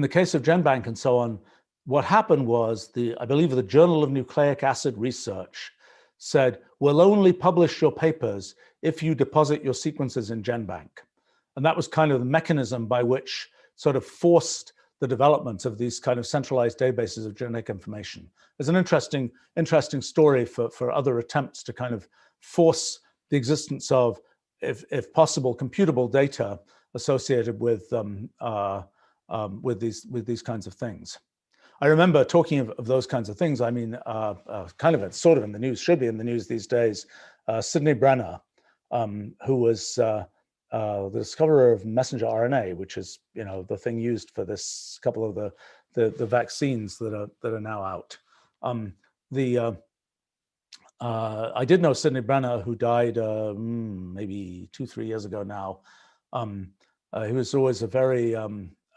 the case of GenBank and so on, what happened was I believe the Journal of Nucleic Acid Research said, we'll only publish your papers if you deposit your sequences in GenBank. And that was kind of the mechanism by which sort of forced the development of these kind of centralized databases of genetic information. There's an interesting story for other attempts to kind of force the existence of, if possible, computable data associated with these kinds of things. I remember talking of those kinds of things. I mean, it's sort of in the news, should be in the news these days. Sidney Brenner, who was the discoverer of messenger RNA, which is the thing used for this couple of the vaccines that are now out. I did know Sidney Brenner, who died maybe 2-3 years ago now. He was always a very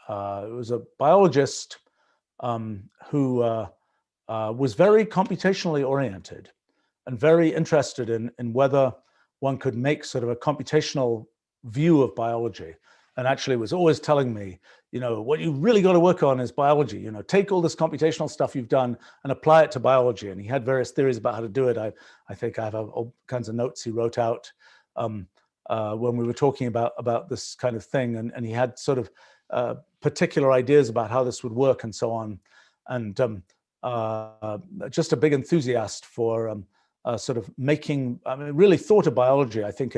was a biologist who was very computationally oriented and very interested in whether one could make sort of a computational view of biology, and actually was always telling me, what you really got to work on is biology. Take all this computational stuff you've done and apply it to biology. And he had various theories about how to do it. I think I have all kinds of notes he wrote out when we were talking about this kind of thing, and he had sort of particular ideas about how this would work and so on, and just a big enthusiast for sort of making, really thought of biology, I think,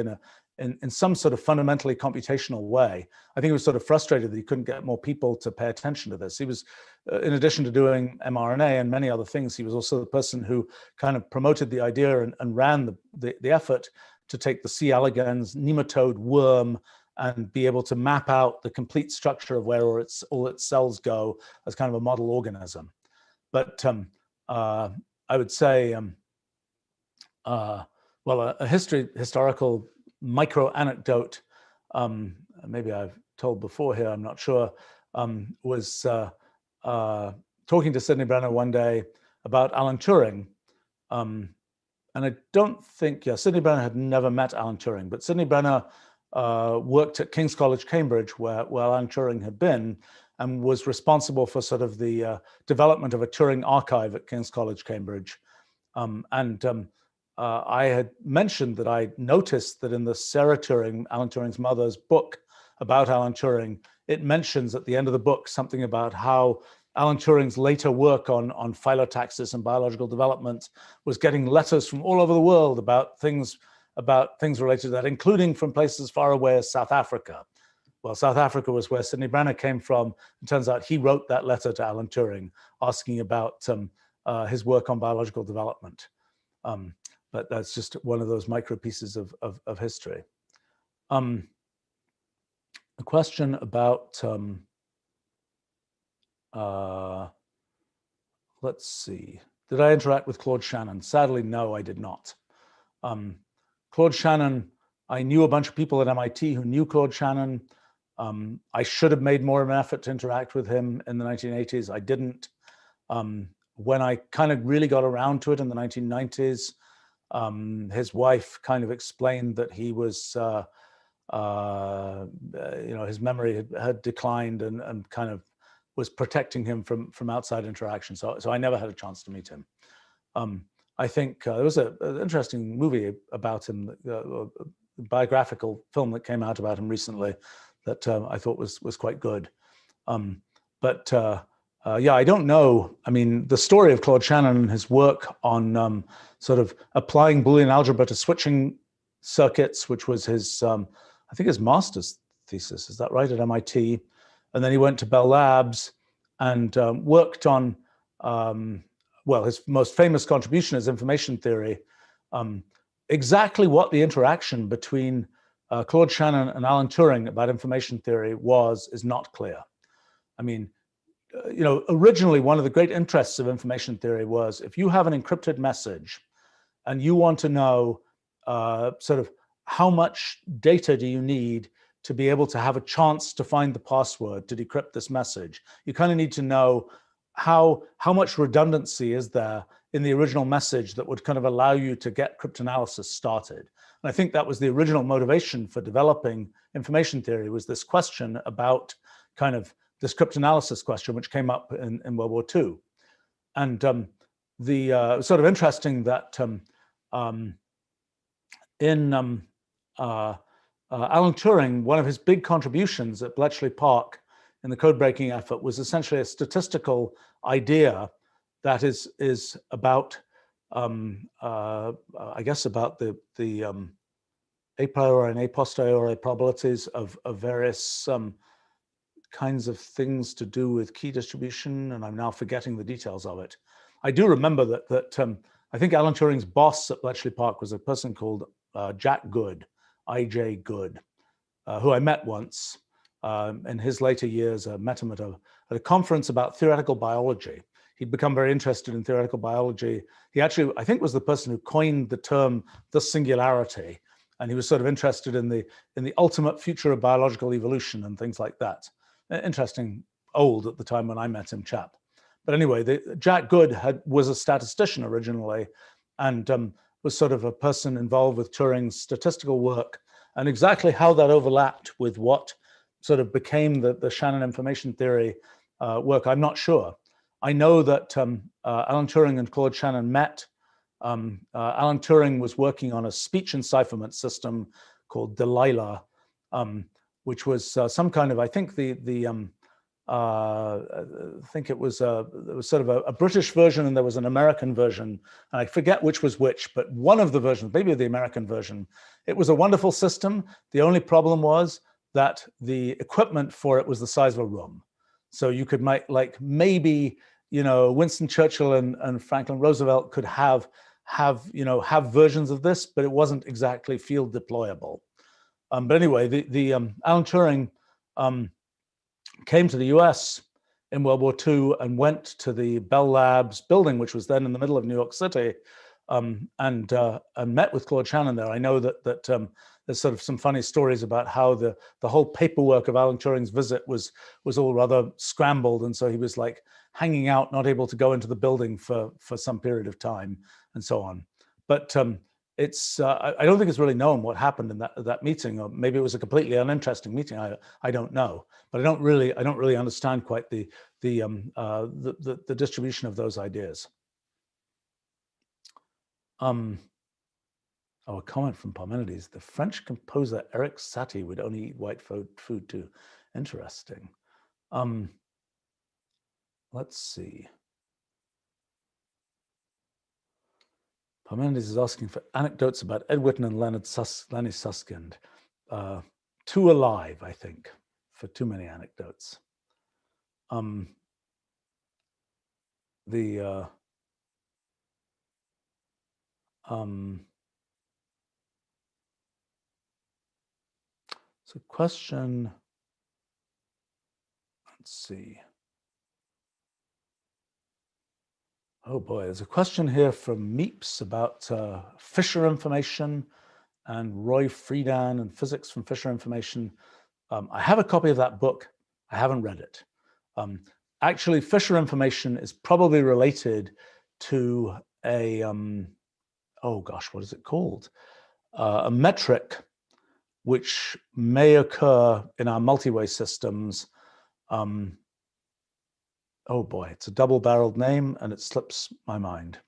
in some sort of fundamentally computational way. I think he was sort of frustrated that he couldn't get more people to pay attention to this. He was, in addition to doing mRNA and many other things, he was also the person who kind of promoted the idea and ran the effort to take the C. elegans nematode worm and be able to map out the complete structure of where all its cells go as kind of a model organism. But I would say, a historical micro anecdote, maybe I've told before here, I'm not sure, was talking to Sidney Brenner one day about Alan Turing. And I don't think, Sidney Brenner had never met Alan Turing, but Sidney Brenner worked at King's College, Cambridge, where Alan Turing had been, and was responsible for sort of the development of a Turing archive at King's College, Cambridge. I had mentioned that I noticed that in the Sarah Turing, Alan Turing's mother's book about Alan Turing, it mentions at the end of the book something about how Alan Turing's later work on phyllotaxis and biological development was getting letters from all over the world about things related to that, including from places far away as South Africa. Well, South Africa was where Sidney Brenner came from. It turns out he wrote that letter to Alan Turing asking about his work on biological development. But that's just one of those micro pieces of history. A question about, let's see, did I interact with Claude Shannon? Sadly, no, I did not. Claude Shannon, I knew a bunch of people at MIT who knew Claude Shannon. I should have made more of an effort to interact with him in the 1980s. I didn't. When I kind of really got around to it in the 1990s, his wife kind of explained that he was, his memory had declined and kind of was protecting him from outside interaction. So I never had a chance to meet him. I think there was an interesting movie about him, a biographical film that came out about him recently that I thought was quite good. Yeah, I don't know. I mean, the story of Claude Shannon and his work on sort of applying Boolean algebra to switching circuits, which was his, I think his master's thesis, is that right, at MIT? And then he went to Bell Labs and worked on, well, his most famous contribution is information theory. Exactly what the interaction between Claude Shannon and Alan Turing about information theory is not clear. I mean, you know, originally one of the great interests of information theory was if you have an encrypted message and you want to know sort of how much data do you need to be able to have a chance to find the password to decrypt this message, you kind of need to know how much redundancy is there in the original message that would kind of allow you to get cryptanalysis started. And I think that was the original motivation for developing information theory, was this question about kind of this cryptanalysis question, which came up in World War II. And sort of interesting that Alan Turing, one of his big contributions at Bletchley Park in the code-breaking effort was essentially a statistical idea that is about, I guess, about the a priori and a posteriori probabilities of various kinds of things to do with key distribution, and I'm now forgetting the details of it. I do remember that I think Alan Turing's boss at Bletchley Park was a person called Jack Good, I.J. Good, who I met once in his later years. I met him at a conference about theoretical biology. He'd become very interested in theoretical biology. He actually, I think, was the person who coined the term the singularity, and he was sort of interested in the ultimate future of biological evolution and things like that. Interesting, old at the time when I met him chap. But anyway, Jack Good was a statistician originally, and was sort of a person involved with Turing's statistical work, and exactly how that overlapped with what sort of became the Shannon information theory work, I'm not sure. I know that Alan Turing and Claude Shannon met. Alan Turing was working on a speech encipherment system called Delilah, which was some kind of, I think I think it was sort of a British version, and there was an American version. And I forget which was which, but one of the versions, maybe the American version, it was a wonderful system. The only problem was that the equipment for it was the size of a room. So you could make, like, maybe, you know, Winston Churchill and Franklin Roosevelt could have versions of this, but it wasn't exactly field deployable. But anyway, Alan Turing came to the US in World War II and went to the Bell Labs building, which was then in the middle of New York City, and met with Claude Shannon there. I know that there's sort of some funny stories about how the whole paperwork of Alan Turing's visit was all rather scrambled, and so he was like hanging out, not able to go into the building for some period of time, and so on. But it's I don't think it's really known what happened in that meeting, or maybe it was a completely uninteresting meeting. I don't know, but I don't really understand quite the distribution of those ideas. Oh, a comment from Parmenides: the French composer Erik Satie would only eat white food too. Interesting. Let's see. Parmenides is asking for anecdotes about Ed Witten and Leonard Susskind. Too alive, I think, for too many anecdotes. So question, let's see. Oh boy, there's a question here from Meeps about Fisher information and Roy Frieden and physics from Fisher information. I have a copy of that book. I haven't read it. Actually, Fisher information is probably related to a, oh gosh, what is it called? A metric which may occur in our multi-way systems. oh boy, it's a double-barreled name and it slips my mind.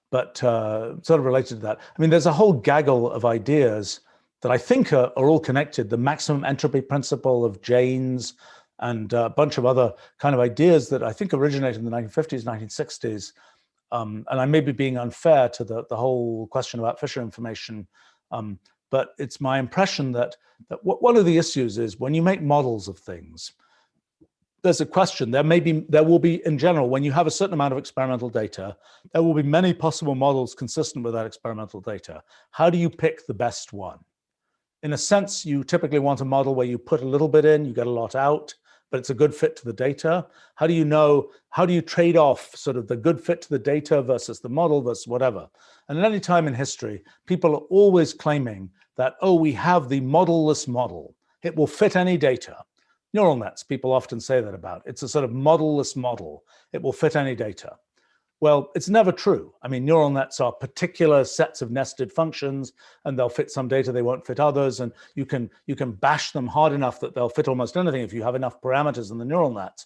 But sort of related to that, I mean, there's a whole gaggle of ideas that I think are all connected. The maximum entropy principle of Jaynes and a bunch of other kind of ideas that I think originated in the 1950s, 1960s. And I may be being unfair to the whole question about Fisher information, but it's my impression that one of the issues is when you make models of things, there's a question. There will be, in general, when you have a certain amount of experimental data, there will be many possible models consistent with that experimental data. How do you pick the best one? In a sense, you typically want a model where you put a little bit in, you get a lot out, but it's a good fit to the data. How do you know, how do you trade off sort of the good fit to the data versus the model versus whatever? And at any time in history, people are always claiming that, oh, we have the modelless model. It will fit any data. Neural nets, people often say that about. It's a sort of modelless model. It will fit any data. Well, it's never true. I mean, neural nets are particular sets of nested functions, and they'll fit some data, they won't fit others, and you can bash them hard enough that they'll fit almost anything if you have enough parameters in the neural net.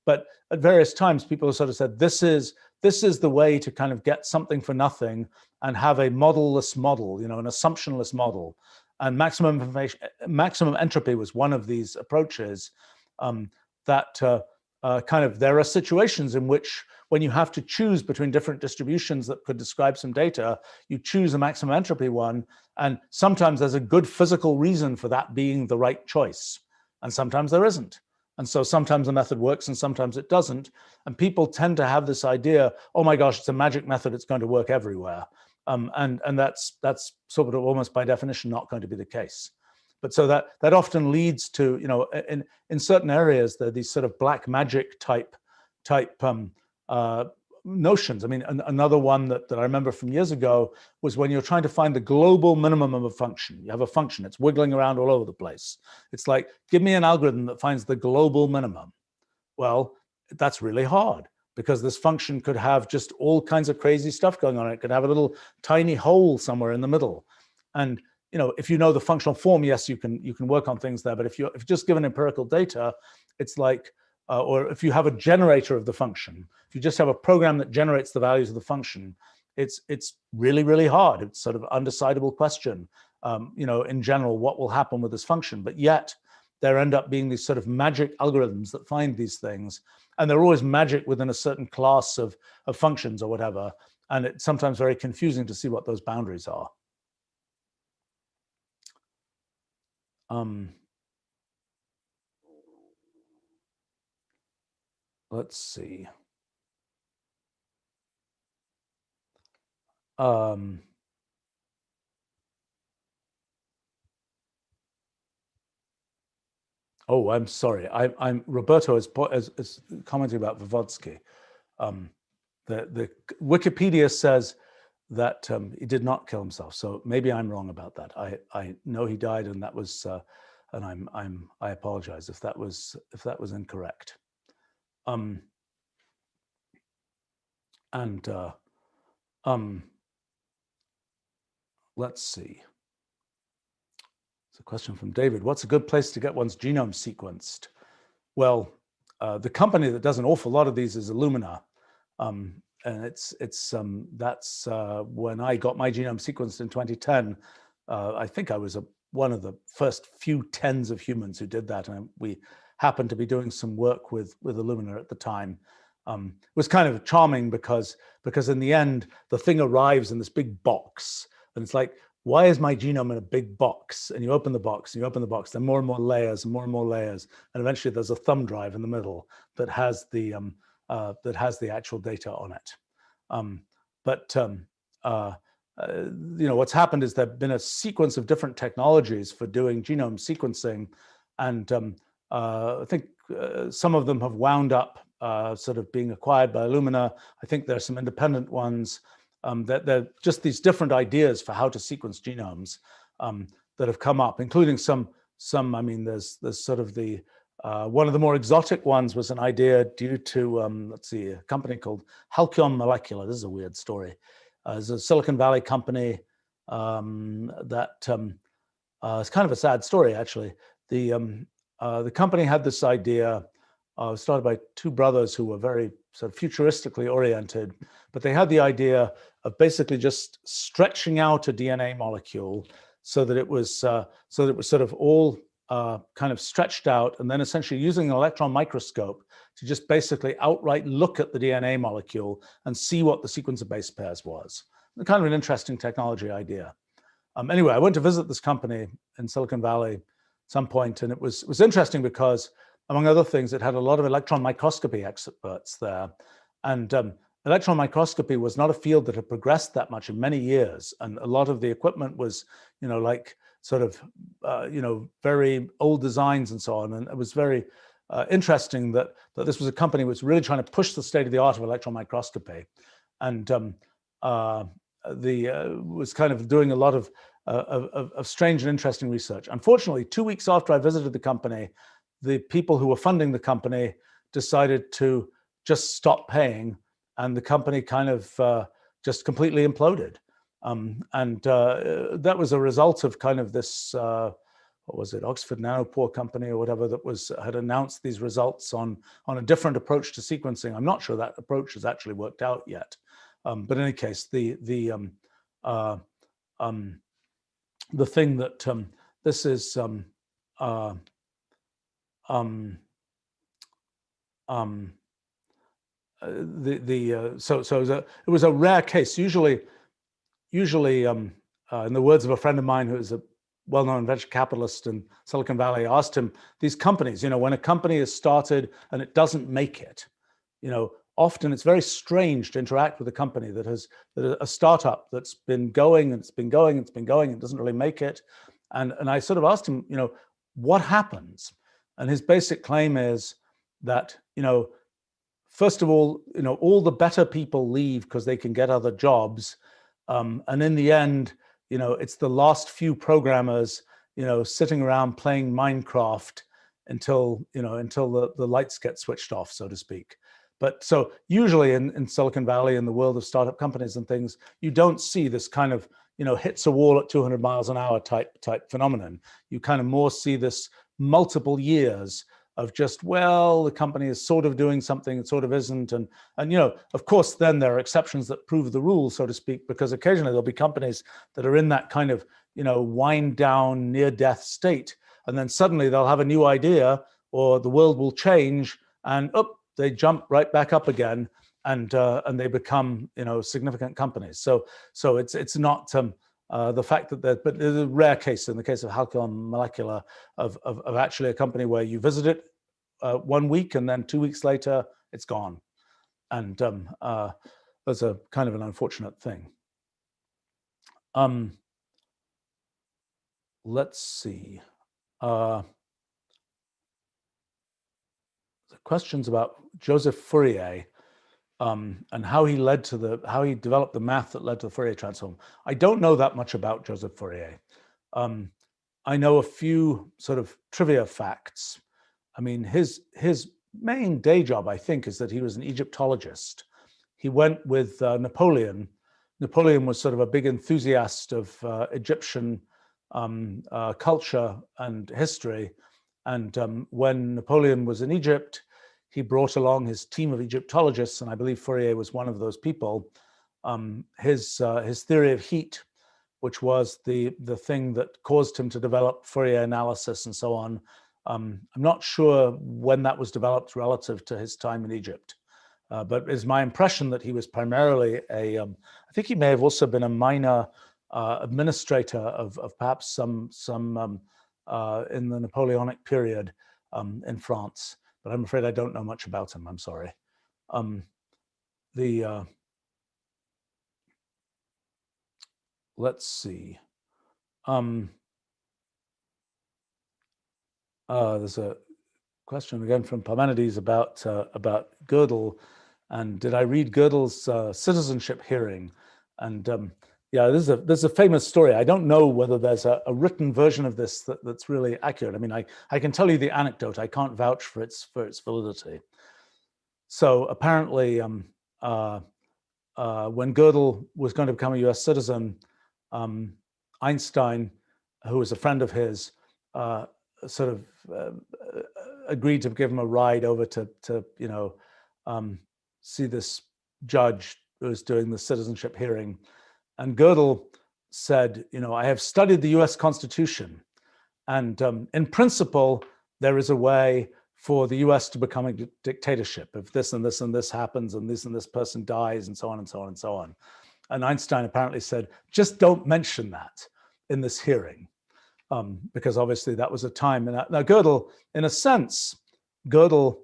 But at various times, people have sort of said, this is the way to kind of get something for nothing and have a modelless model, you know, an assumptionless model. And maximum entropy was one of these approaches that kind of, there are situations in which when you have to choose between different distributions that could describe some data, you choose a maximum entropy one, and sometimes there's a good physical reason for that being the right choice, and sometimes there isn't. And so sometimes the method works and sometimes it doesn't, and people tend to have this idea, oh my gosh, it's a magic method, it's going to work everywhere. And that's sort of almost by definition not going to be the case. But so that often leads to, you know, in certain areas, there are these sort of black magic type notions. I mean, another one that I remember from years ago was when you're trying to find the global minimum of a function. You have a function, it's wiggling around all over the place. It's like, give me an algorithm that finds the global minimum. Well, that's really hard, because this function could have just all kinds of crazy stuff going on. It could have a little tiny hole somewhere in the middle. And you know, if you know the functional form, yes, you can work on things there. But if you're just given empirical data, it's like, or if you have a generator of the function, if you just have a program that generates the values of the function, it's really, really hard. It's sort of undecidable question, you know, in general, what will happen with this function. But yet there end up being these sort of magic algorithms that find these things. And they're always magic within a certain class of functions or whatever. And it's sometimes very confusing to see what those boundaries are. Let's see. Oh, I'm sorry. I'm Roberto is commenting about Vygotsky. The Wikipedia says that he did not kill himself, so maybe I'm wrong about that. I know he died, and that was, and I apologize if that was incorrect. Let's see. It's a question from David. What's a good place to get one's genome sequenced? Well, the company that does an awful lot of these is Illumina. And that's when I got my genome sequenced in 2010. I think I was one of the first few tens of humans who did that. And we happened to be doing some work with Illumina at the time. It was kind of charming because in the end, the thing arrives in this big box. And it's like, why is my genome in a big box? And you open the box, and you open the box, there are more and more layers and more and more layers. And eventually there's a thumb drive in the middle that has the actual data on it. You know, what's happened is there've been a sequence of different technologies for doing genome sequencing. And I think some of them have wound up sort of being acquired by Illumina. I think there's some independent ones. They're just these different ideas for how to sequence genomes that have come up, including some. I mean, there's sort of the one of the more exotic ones was an idea due to let's see, a company called Halcyon Molecular. This is a weird story. It's a Silicon Valley company that it's kind of a sad story actually. The company had this idea started by two brothers who were very sort of futuristically oriented, but they had the idea of basically just stretching out a DNA molecule so that it was sort of all kind of stretched out, and then essentially using an electron microscope to just basically outright look at the DNA molecule and see what the sequence of base pairs was. Kind of an interesting technology idea. Anyway, I went to visit this company in Silicon Valley at some point, and it was interesting because, among other things, it had a lot of electron microscopy experts there. And electron microscopy was not a field that had progressed that much in many years. And a lot of the equipment was, like sort of, very old designs and so on. And it was very interesting that this was a company which was really trying to push the state of the art of electron microscopy. And was kind of doing a lot of strange and interesting research. Unfortunately, 2 weeks after I visited the company, the people who were funding the company decided to just stop paying, and the company kind of just completely imploded. And that was a result of kind of this, what was it, Oxford Nanopore company or whatever, that had announced these results on a different approach to sequencing. I'm not sure that approach has actually worked out yet. But in any case, the thing that this is it was a rare case. Usually, in the words of a friend of mine who is a well-known venture capitalist in Silicon Valley, I asked him, these companies, when a company is started and it doesn't make it, often it's very strange to interact with a company that has a startup that's been going and it's been going and it's been going and doesn't really make it. And I sort of asked him, what happens? And his basic claim is that, first of all the better people leave because they can get other jobs. And in the end, it's the last few programmers, sitting around playing Minecraft until the lights get switched off, so to speak. But so usually in Silicon Valley, in the world of startup companies and things, you don't see this kind of, hits a wall at 200 miles an hour type phenomenon. You kind of more see this multiple years of just, well, the company is sort of doing something, it sort of isn't. And of course, then there are exceptions that prove the rule, so to speak, because occasionally there'll be companies that are in that kind of, wind down, near death state. And then suddenly they'll have a new idea, or the world will change, and they jump right back up again, and they become significant companies. So it's not the fact that but there's a rare case in the case of Halcyon Molecular of actually a company where you visit it 1 week and then 2 weeks later it's gone, and that's a kind of an unfortunate thing. Let's see. Questions about Joseph Fourier and how he developed the math that led to the Fourier transform. I don't know that much about Joseph Fourier. I know a few sort of trivia facts. I mean, his main day job, I think, is that he was an Egyptologist. He went with Napoleon. Napoleon was sort of a big enthusiast of Egyptian culture and history. And when Napoleon was in Egypt, he brought along his team of Egyptologists, and I believe Fourier was one of those people. His theory of heat, which was the thing that caused him to develop Fourier analysis and so on. I'm not sure when that was developed relative to his time in Egypt, but it's my impression that he was primarily I think he may have also been a minor administrator of perhaps some in the Napoleonic period in France, but I'm afraid I don't know much about him. I'm sorry. Let's see. There's a question again from Parmenides about Godel, and did I read Godel's Citizenship hearing? And yeah, there's a famous story. I don't know whether there's a written version of this that's really accurate. I mean, I can tell you the anecdote. I can't vouch for its validity. So apparently, when Godel was going to become a U.S. citizen, Einstein, who was a friend of his, sort of agreed to give him a ride over to see this judge who was doing the citizenship hearing. And Godel said, I have studied the US Constitution, and in principle, there is a way for the US to become a dictatorship if this and this and this happens and this person dies and so on and so on and so on. And Einstein apparently said, just don't mention that in this hearing, because obviously that was a time. And now Godel, in a sense, Godel,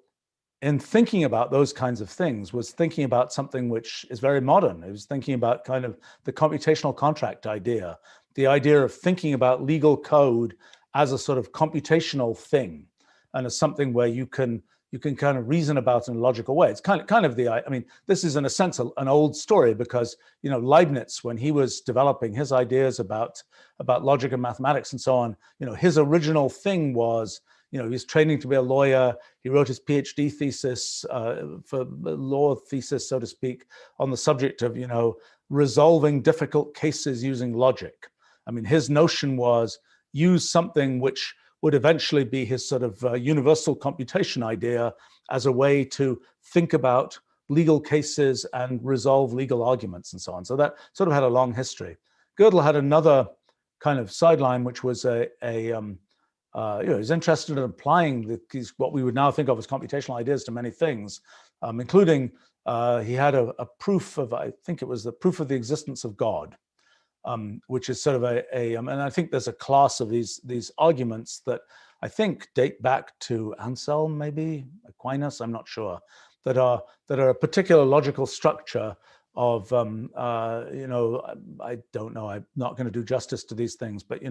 in thinking about those kinds of things, was thinking about something which is very modern. He was thinking about kind of the computational contract idea, the idea of thinking about legal code as a sort of computational thing, and as something where you can kind of reason about in a logical way. It's kind of the, I mean, this is in a sense an old story, because Leibniz, when he was developing his ideas about logic and mathematics and so on, his original thing was, he was training to be a lawyer. He wrote his PhD thesis, for law thesis, so to speak, on the subject of resolving difficult cases using logic. I mean, his notion was use something which would eventually be his sort of universal computation idea as a way to think about legal cases and resolve legal arguments and so on. So that sort of had a long history. Godel had another kind of sideline, which was he's interested in applying these what we would now think of as computational ideas to many things, including he had a proof of, I think it was the proof of the existence of God. Which is sort of and I think there's a class of these arguments that I think date back to Anselm, maybe Aquinas, I'm not sure, that are a particular logical structure of I don't know, I'm not going to do justice to these things, but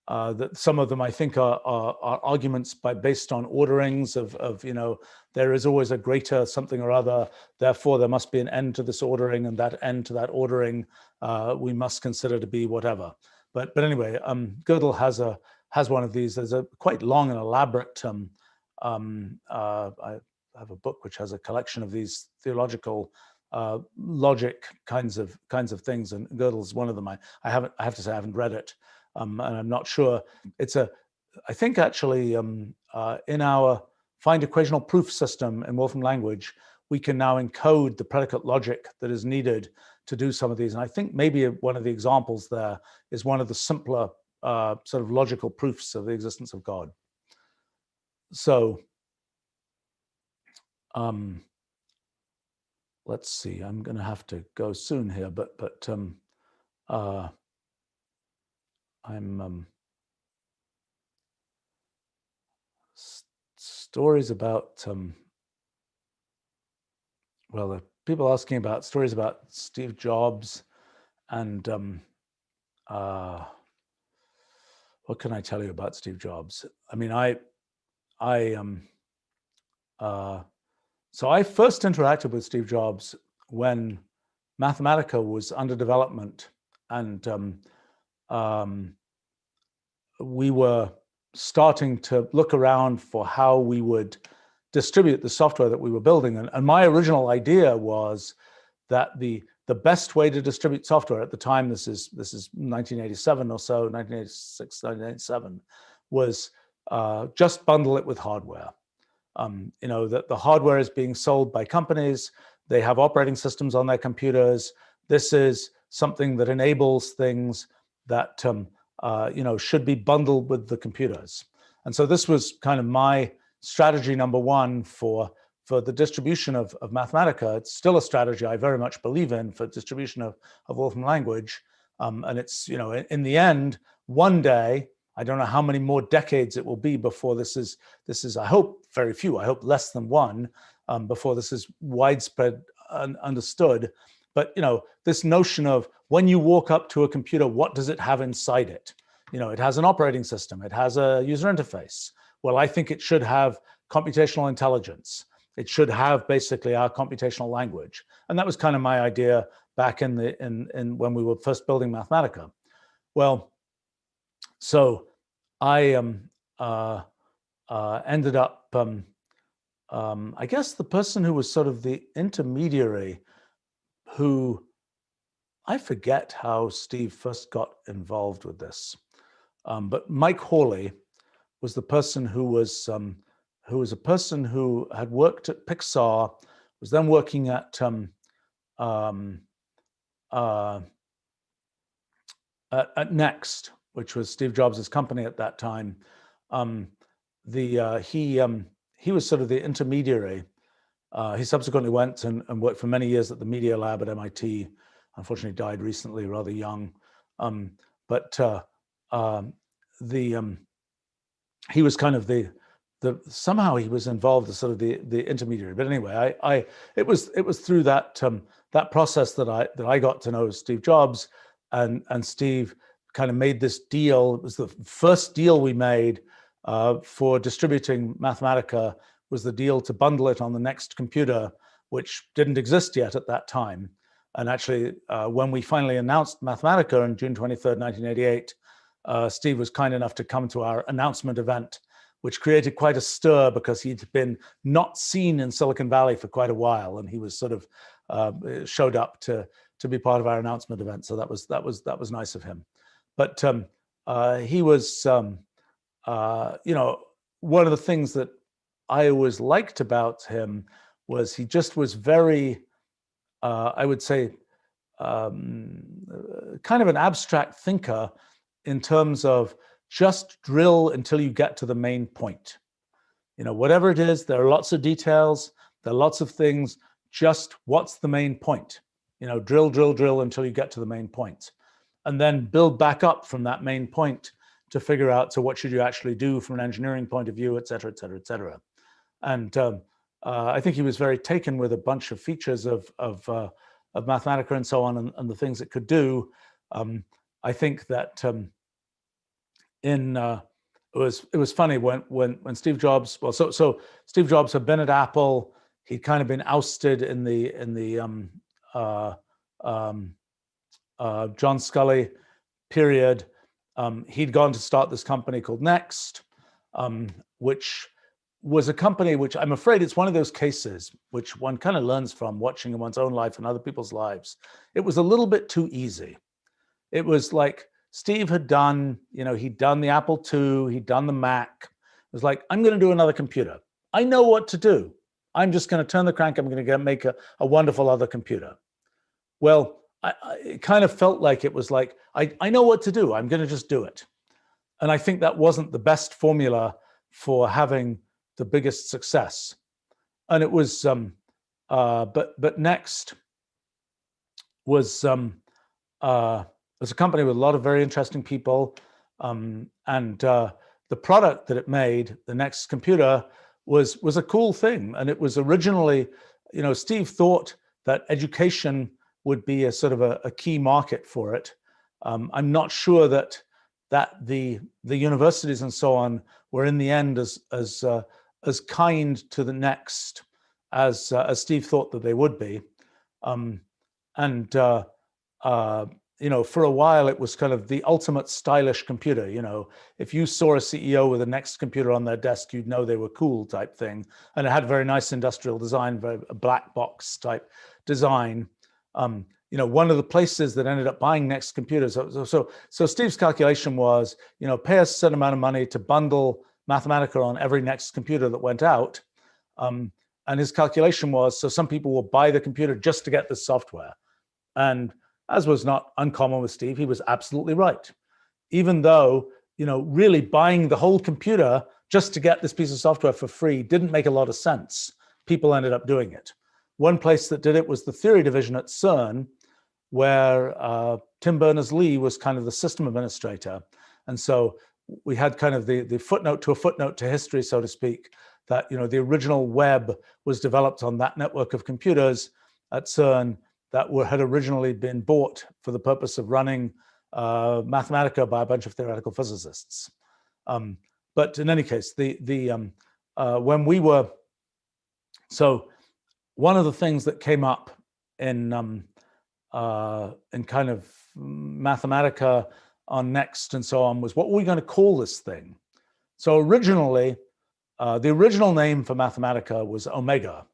that some of them I think are arguments based on orderings of there is always a greater something or other, therefore there must be an end to this ordering, and that end to that ordering we must consider to be whatever. But anyway, Godel has one of these. There's a quite long and elaborate. I have a book which has a collection of these theological logic kinds of things, and Godel's one of them. I have to say I haven't read it. And I'm not sure. I think actually in our find equational proof system in Wolfram language, we can now encode the predicate logic that is needed to do some of these. And I think maybe one of the examples there is one of the simpler sort of logical proofs of the existence of God. So let's see, I'm going to have to go soon here, but I'm stories about well, people asking about stories about Steve Jobs, and what can I tell you about Steve Jobs? I mean, so I first interacted with Steve Jobs when Mathematica was under development, and we were starting to look around for how we would distribute the software that we were building. And my original idea was that the best way to distribute software at the time, this is 1987 or so, 1986, 1987, was just bundle it with hardware. That the hardware is being sold by companies. They have operating systems on their computers. This is something that enables things that should be bundled with the computers. And so this was kind of my strategy number one for the distribution of Mathematica. It's still a strategy I very much believe in for distribution of Wolfram language. And it's, in the end, one day, I don't know how many more decades it will be before this is, I hope very few, I hope less than one, before this is widespread understood. But, this notion of when you walk up to a computer, what does it have inside it? It has an operating system. It has a user interface. Well, I think it should have computational intelligence. It should have basically our computational language. And that was kind of my idea back in when we were first building Mathematica. Well, so I ended up, I guess the person who was sort of the intermediary, who I forget how Steve first got involved with this. But Mike Hawley was the person who was a person who had worked at Pixar, was then working at Next, which was Steve Jobs' company at that time. He was sort of the intermediary. He subsequently went and worked for many years at the Media Lab at MIT. Unfortunately, died recently, rather young. He was kind of somehow he was involved as sort of the intermediary. But anyway, it was through that process that I got to know Steve Jobs, and Steve kind of made this deal. It was the first deal we made for distributing Mathematica, was the deal to bundle it on the Next computer, which didn't exist yet at that time. And actually, when we finally announced Mathematica on June 23rd, 1988, Steve was kind enough to come to our announcement event, which created quite a stir because he'd been not seen in Silicon Valley for quite a while, and he was sort of showed up to be part of our announcement event. So that was nice of him. But he was, one of the things that I always liked about him was he just was very, I would say, kind of an abstract thinker in terms of just drill until you get to the main point. Whatever it is, there are lots of details, there are lots of things, just what's the main point? Drill, drill, drill until you get to the main point. And then build back up from that main point to figure out, so what should you actually do from an engineering point of view, et cetera, et cetera, et cetera. And I think he was very taken with a bunch of features of Mathematica and so on, and the things it could do. I think that it was funny when Steve Jobs, so Steve Jobs had been at Apple. He'd kind of been ousted in the John Scully period. He'd gone to start this company called Next, which was a company which, I'm afraid, it's one of those cases which one kind of learns from watching in one's own life and other people's lives. It was a little bit too easy. It was like Steve had done, he'd done the Apple II, he'd done the Mac. It was like, I'm going to do another computer. I know what to do. I'm just going to turn the crank. I'm going to make a wonderful other computer. Well, it kind of felt like it was like, I know what to do. I'm going to just do it. And I think that wasn't the best formula for having the biggest success. And it was, but Next was a company with a lot of very interesting people. And the product that it made, the Next computer, was a cool thing. And it was originally, Steve thought that education would be a sort of a key market for it. I'm not sure that the universities and so on were in the end as kind to the Next as Steve thought that they would be. For a while, it was kind of the ultimate stylish computer. If you saw a CEO with a Next computer on their desk, you'd know they were cool type thing. And it had very nice industrial design, very a black box type design. One of the places that ended up buying Next computers. So Steve's calculation was, pay a certain amount of money to bundle Mathematica on every Next computer that went out. And his calculation was, so some people will buy the computer just to get the software. And as was not uncommon with Steve, he was absolutely right. Even though, really buying the whole computer just to get this piece of software for free didn't make a lot of sense, people ended up doing it. One place that did it was the theory division at CERN, where Tim Berners-Lee was kind of the system administrator. And so we had kind of the footnote to history, so to speak, that the original web was developed on that network of computers at CERN that had originally been bought for the purpose of running Mathematica by a bunch of theoretical physicists. But in any case, when we were, so one of the things that came up in kind of Mathematica on Next and so on was, what were we going to call this thing? So originally, the original name for Mathematica was Omega.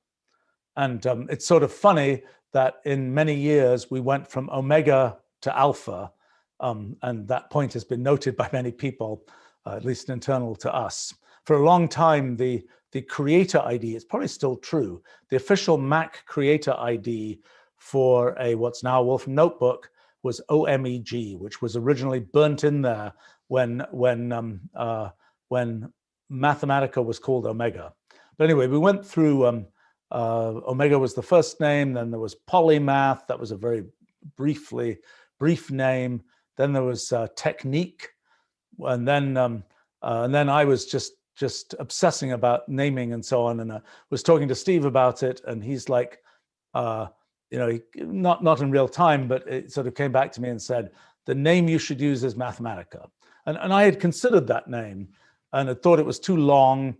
And it's sort of funny that in many years we went from Omega to Alpha. And that point has been noted by many people, at least internal to us. For a long time, the creator ID, it's probably still true, the official Mac creator ID for what's now a Wolfram notebook was OMEG, which was originally burnt in there when Mathematica was called Omega. But anyway, we went through, Omega was the first name, then there was Polymath, that was a very brief name. Then there was Technique, and then I was just obsessing about naming and so on, and I was talking to Steve about it, and he's like, not in real time, but it sort of came back to me and said, the name you should use is Mathematica. And I had considered that name and had thought it was too long.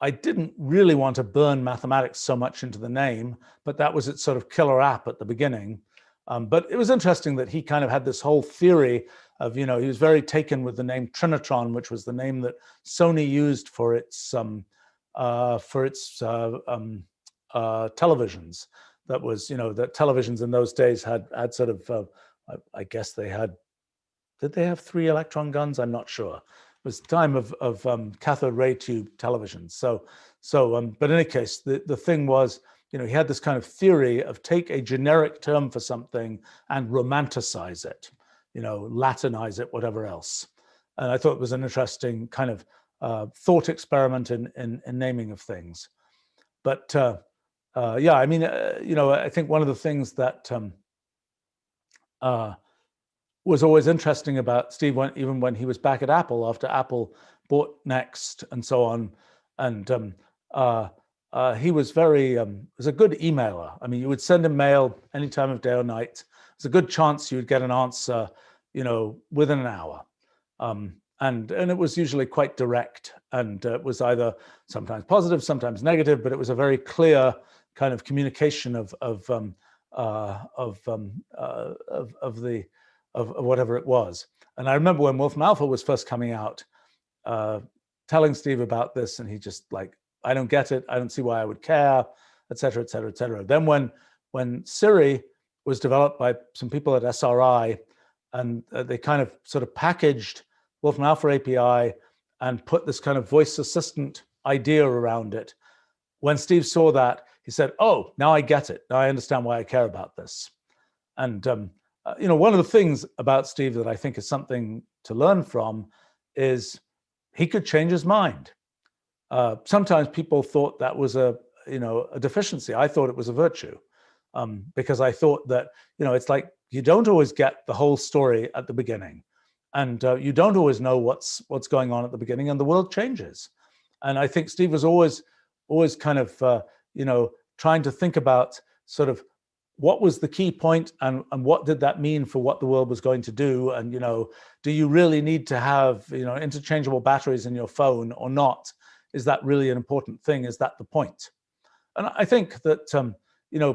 I didn't really want to burn mathematics so much into the name, but that was its sort of killer app at the beginning. But it was interesting that he kind of had this whole theory of, he was very taken with the name Trinitron, which was the name that Sony used for its televisions. That was, that televisions in those days had sort of, I guess they had, did they have 3 electron guns? I'm not sure. It was time of cathode ray tube televisions. But in any case, the thing was, he had this kind of theory of take a generic term for something and romanticize it, Latinize it, whatever else. And I thought it was an interesting kind of thought experiment in naming of things. But yeah, I mean, I think one of the things that was always interesting about Steve, even when he was back at Apple, after Apple bought Next and so on, and he was was a good emailer. I mean, you would send him mail any time of day or night. There's a good chance you would get an answer, within an hour. And it was usually quite direct, and it was either sometimes positive, sometimes negative, but it was a very clear kind of communication of whatever it was. And I remember when Wolfram Alpha was first coming out, telling Steve about this, and he just like, I don't get it. I don't see why I would care, et cetera, et cetera, et cetera. Then when Siri was developed by some people at SRI, and they kind of sort of packaged Wolfram Alpha API and put this kind of voice assistant idea around it. When Steve saw that, he said, oh, now I get it. Now I understand why I care about this. And, one of the things about Steve that I think is something to learn from is he could change his mind. Sometimes people thought that was a deficiency. I thought it was a virtue, because I thought that, it's like you don't always get the whole story at the beginning, and you don't always know what's going on at the beginning, and the world changes. And I think Steve was always kind of, trying to think about sort of what was the key point, and what did that mean for what the world was going to do? And, do you really need to have, interchangeable batteries in your phone or not? Is that really an important thing? Is that the point? And I think that,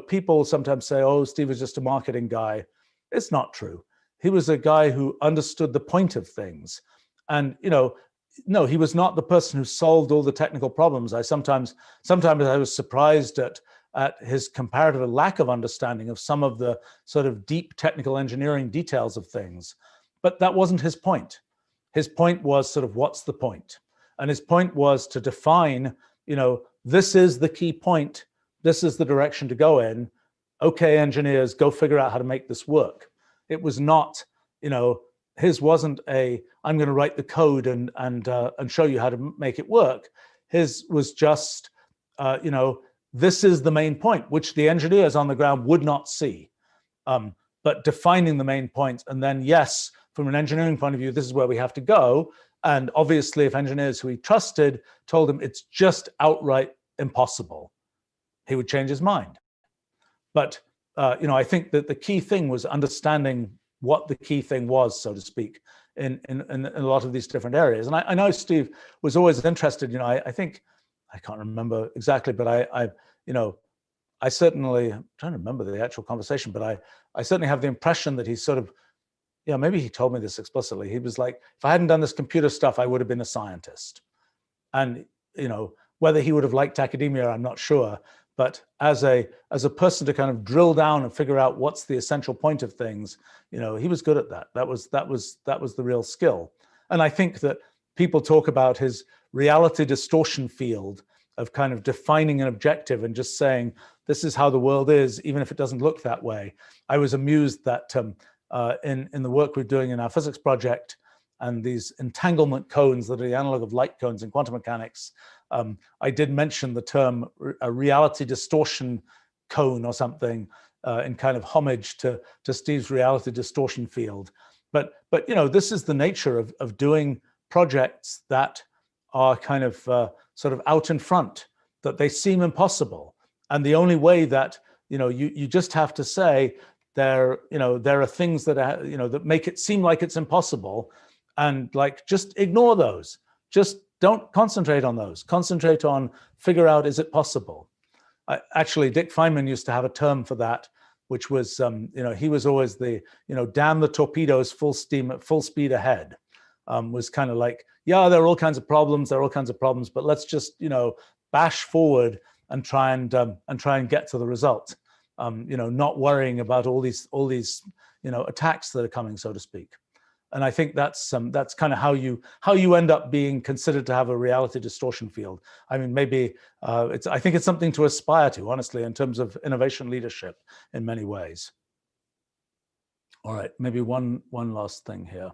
people sometimes say, oh, Steve was just a marketing guy. It's not true. He was a guy who understood the point of things. And, no, he was not the person who solved all the technical problems. Sometimes I was surprised at his comparative lack of understanding of some of the sort of deep technical engineering details of things. But that wasn't his point. His point was sort of, what's the point? And his point was to define, this is the key point. This is the direction to go in. Okay, engineers, go figure out how to make this work. It was not, his wasn't I'm going to write the code and show you how to make it work. His was just, this is the main point, which the engineers on the ground would not see. But defining the main point, and then, yes, from an engineering point of view, this is where we have to go. And obviously, if engineers who he trusted told him it's just outright impossible, he would change his mind. But I think that the key thing was understanding what the key thing was, so to speak, in a lot of these different areas. And I know Steve was always interested. I think, I can't remember exactly, but I certainly, I'm trying to remember the actual conversation, but I certainly have the impression that he sort of, maybe he told me this explicitly. He was like, if I hadn't done this computer stuff, I would have been a scientist. And, whether he would have liked academia, I'm not sure. But as a person to kind of drill down and figure out what's the essential point of things, he was good at that. That was the real skill. And I think that people talk about his reality distortion field of kind of defining an objective and just saying, this is how the world is, even if it doesn't look that way. I was amused that in the work we're doing in our physics project and these entanglement cones that are the analog of light cones in quantum mechanics, I did mention the term a reality distortion cone or something in kind of homage to Steve's reality distortion field. But this is the nature of doing projects that are kind of sort of out in front, that they seem impossible. And the only way that, you just have to say there are things that are, that make it seem like it's impossible, and like, just ignore those. Just don't concentrate on those. Concentrate on figure out, is it possible? Actually, Dick Feynman used to have a term for that, which was, he was always the, damn the torpedoes, full steam, at full speed ahead. Was kind of like, yeah, there are all kinds of problems, but let's just, bash forward and try and get to the result. Not worrying about all these attacks that are coming, so to speak. And I think that's kind of how you end up being considered to have a reality distortion field. I mean, maybe I think it's something to aspire to, honestly, in terms of innovation leadership in many ways. All right, maybe one last thing here.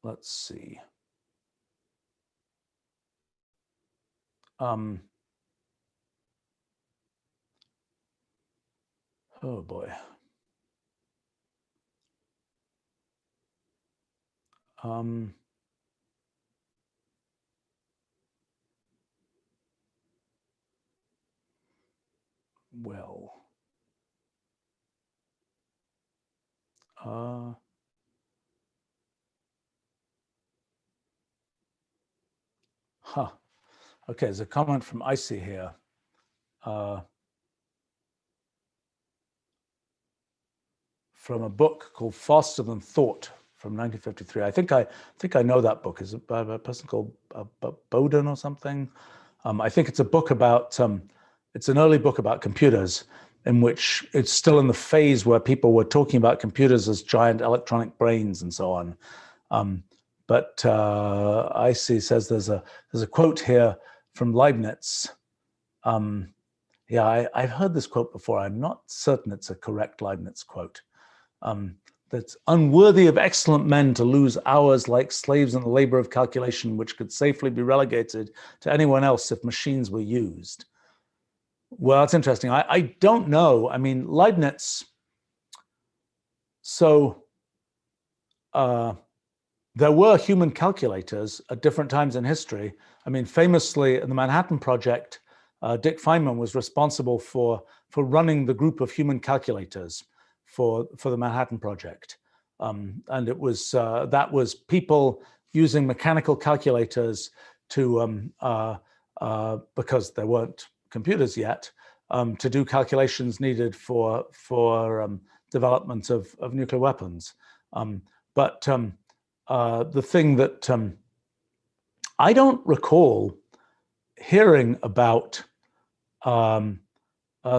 Let's see. Oh boy. Well. Okay, there's a comment from Icy here. From a book called Faster Than Thought from 1953. I think I know that book. Is it by a person called Bowden or something? I think it's a book about, it's an early book about computers, in which it's still in the phase where people were talking about computers as giant electronic brains and so on. But Icy says there's a quote here from Leibniz. Yeah, I've heard this quote before. I'm not certain it's a correct Leibniz quote. That's unworthy of excellent men to lose hours like slaves in the labor of calculation, which could safely be relegated to anyone else if machines were used. Well, that's interesting. I don't know. I mean, Leibniz, so there were human calculators at different times in history. I mean, famously in the Manhattan Project, Dick Feynman was responsible for running the group of human calculators for the Manhattan Project. And it was, that was people using mechanical calculators to, because there weren't computers yet, to do calculations needed for development of nuclear weapons. But the thing that I don't recall hearing about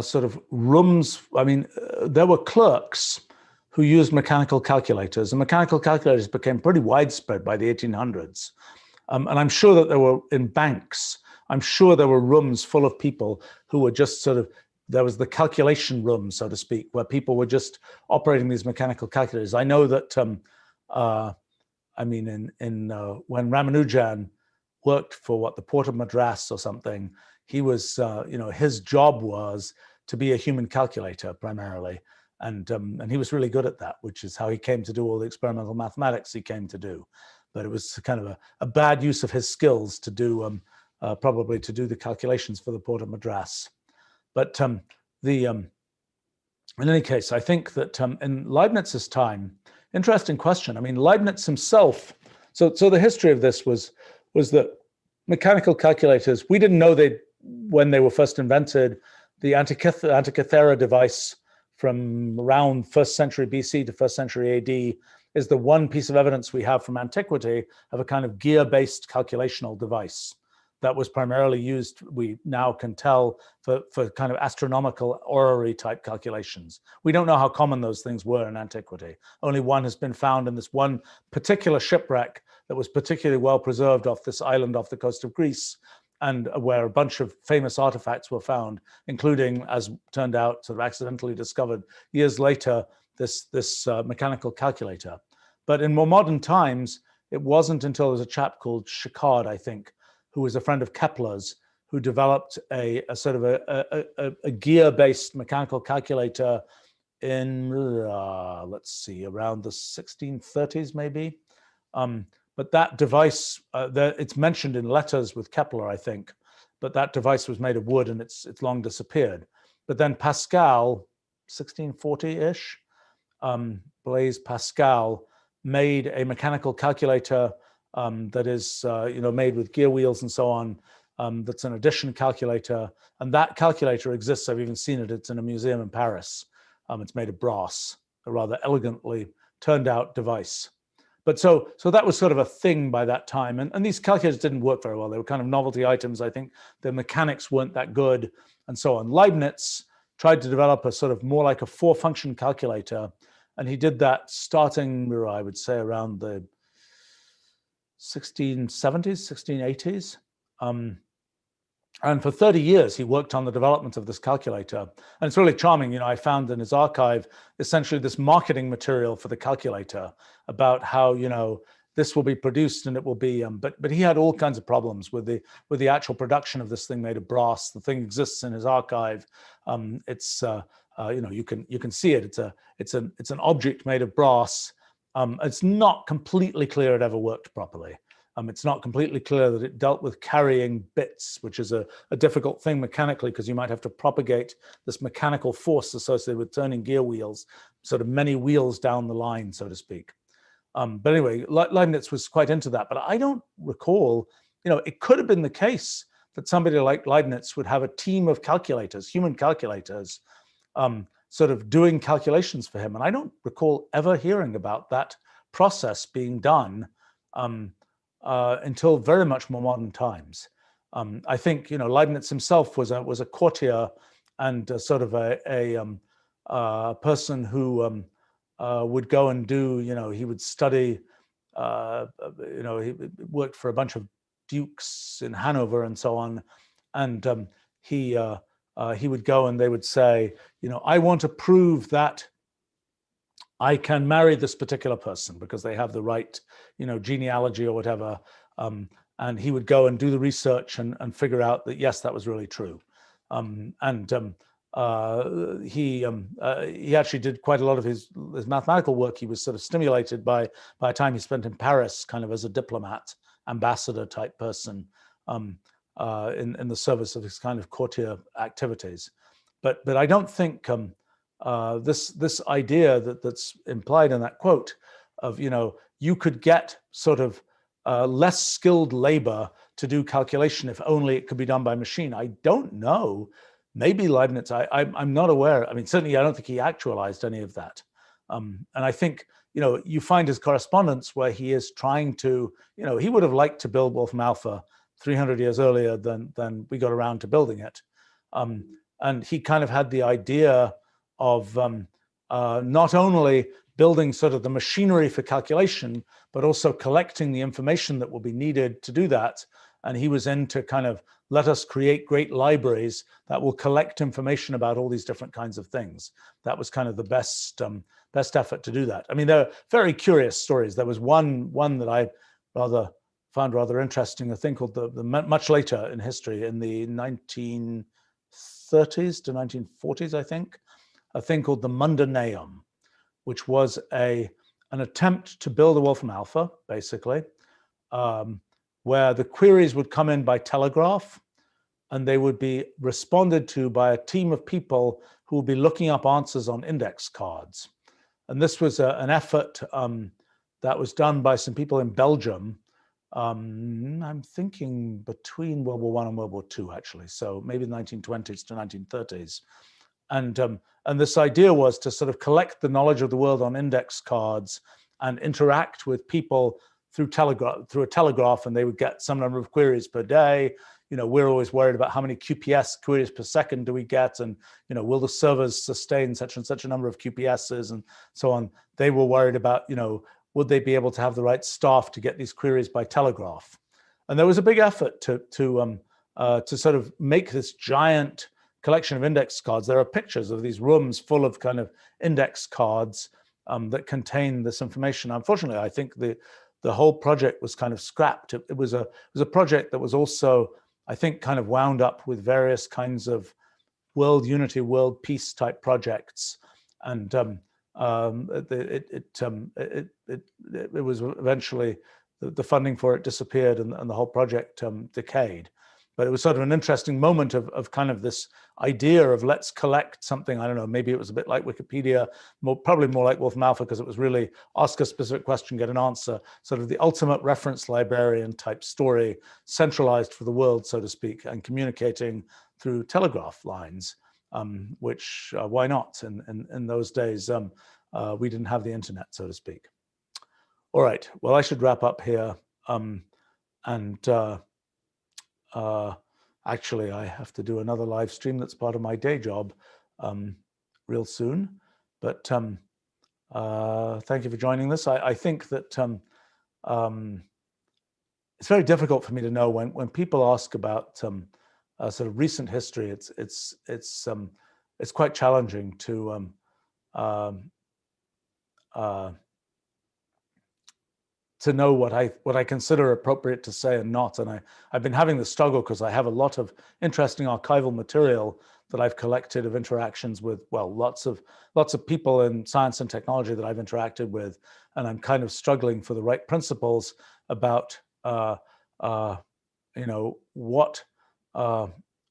sort of rooms. I mean, there were clerks who used mechanical calculators, and mechanical calculators became pretty widespread by the 1800s. And I'm sure that there were in banks, I'm sure there were rooms full of people who were just sort of, there was the calculation room, so to speak, where people were just operating these mechanical calculators. I know that, I mean, when Ramanujan worked for the Port of Madras or something, he was, his job was to be a human calculator primarily. And he was really good at that, which is how he came to do all the experimental mathematics he came to do. But it was kind of a bad use of his skills to do, probably to do the calculations for the Port of Madras. But in any case, I think that in Leibniz's time, interesting question. I mean, Leibniz himself, so the history of this was that mechanical calculators, we didn't know when they were first invented. The Antikythera device from around 1st century BC to 1st century AD is the one piece of evidence we have from antiquity of a kind of gear-based calculational device that was primarily used, we now can tell, for kind of astronomical orrery type calculations. We don't know how common those things were in antiquity. Only one has been found in this one particular shipwreck that was particularly well preserved off this island off the coast of Greece, and where a bunch of famous artifacts were found, including, as turned out, sort of accidentally discovered years later, this mechanical calculator. But in more modern times, it wasn't until there was a chap called Shikard, I think, who was a friend of Kepler's, who developed a sort of a gear-based mechanical calculator in, let's see, around the 1630s maybe. But that device, it's mentioned in letters with Kepler, I think, but that device was made of wood and it's long disappeared. But then Pascal, 1640-ish, Blaise Pascal made a mechanical calculator that is made with gear wheels and so on, that's an addition calculator. And that calculator exists, I've even seen it, it's in a museum in Paris. It's made of brass, a rather elegantly turned out device. But so that was sort of a thing by that time. And these calculators didn't work very well. They were kind of novelty items. I think the mechanics weren't that good and so on. Leibniz tried to develop a sort of more like a 4-function calculator. And he did that starting, I would say, around the 1670s, 1680s. And for 30 years, he worked on the development of this calculator. And it's really charming. I found in his archive essentially this marketing material for the calculator about how, this will be produced and it will be, but he had all kinds of problems with the actual production of this thing made of brass. The thing exists in his archive. It's you can see it. It's an object made of brass. It's not completely clear it ever worked properly. It's not completely clear that it dealt with carrying bits, which is a difficult thing mechanically, because you might have to propagate this mechanical force associated with turning gear wheels, sort of many wheels down the line, so to speak. But anyway, Leibniz was quite into that. But I don't recall, it could have been the case that somebody like Leibniz would have a team of calculators, human calculators, sort of doing calculations for him. And I don't recall ever hearing about that process being done until very much more modern times. I think Leibniz himself was a courtier and sort of a person who would go and do, he would study, he worked for a bunch of dukes in Hanover and so on, and he would go and they would say, I want to prove that I can marry this particular person because they have the right, genealogy or whatever. And he would go and do the research and figure out that, yes, that was really true. He actually did quite a lot of his mathematical work. He was sort of stimulated by a time he spent in Paris, kind of as a diplomat, ambassador type person, in the service of his kind of courtier activities. But I don't think this idea that's implied in that quote of, you could get sort of less skilled labor to do calculation if only it could be done by machine. I don't know. Maybe Leibniz, I'm not aware. I mean, certainly I don't think he actualized any of that. And I think, you find his correspondence where he is trying to, he would have liked to build Wolfram Alpha 300 years earlier than we got around to building it. And he kind of had the idea of not only building sort of the machinery for calculation, but also collecting the information that will be needed to do that. And he was into kind of, let us create great libraries that will collect information about all these different kinds of things. That was kind of the best effort to do that. I mean, there are very curious stories. There was one that I found rather interesting, a thing called the much later in history, in the 1930s to 1940s, I think, a thing called the Mundaneum, which was an attempt to build a Wolfram Alpha, basically, where the queries would come in by telegraph and they would be responded to by a team of people who would be looking up answers on index cards. And this was an effort that was done by some people in Belgium. I'm thinking between World War I and World War II, actually. So maybe the 1920s to 1930s. And this idea was to sort of collect the knowledge of the world on index cards and interact with people through a telegraph, and they would get some number of queries per day. We're always worried about how many QPS, queries per second, do we get, and will the servers sustain such and such a number of QPSs and so on. They were worried about would they be able to have the right staff to get these queries by telegraph. And there was a big effort to sort of make this giant collection of index cards. There are pictures of these rooms full of kind of index cards that contain this information. Unfortunately, I think the whole project was kind of scrapped. It was a project that was also, I think, kind of wound up with various kinds of world unity, world peace type projects, and it was eventually the funding for it disappeared, and the whole project decayed. But it was sort of an interesting moment of kind of this idea of let's collect something. I don't know, maybe it was a bit like Wikipedia, probably more like Wolfram Alpha, because it was really ask a specific question, get an answer, sort of the ultimate reference librarian type story, centralized for the world, so to speak, and communicating through telegraph lines, which why not? In those days, we didn't have the internet, so to speak. All right, well, I should wrap up here. Actually, I have to do another live stream that's part of my day job real soon. But thank you for joining this. I think that it's very difficult for me to know when people ask about sort of recent history. It's quite challenging to know what I consider appropriate to say and not. And I've been having this struggle because I have a lot of interesting archival material that I've collected of interactions with, well, lots of people in science and technology that I've interacted with, and I'm kind of struggling for the right principles about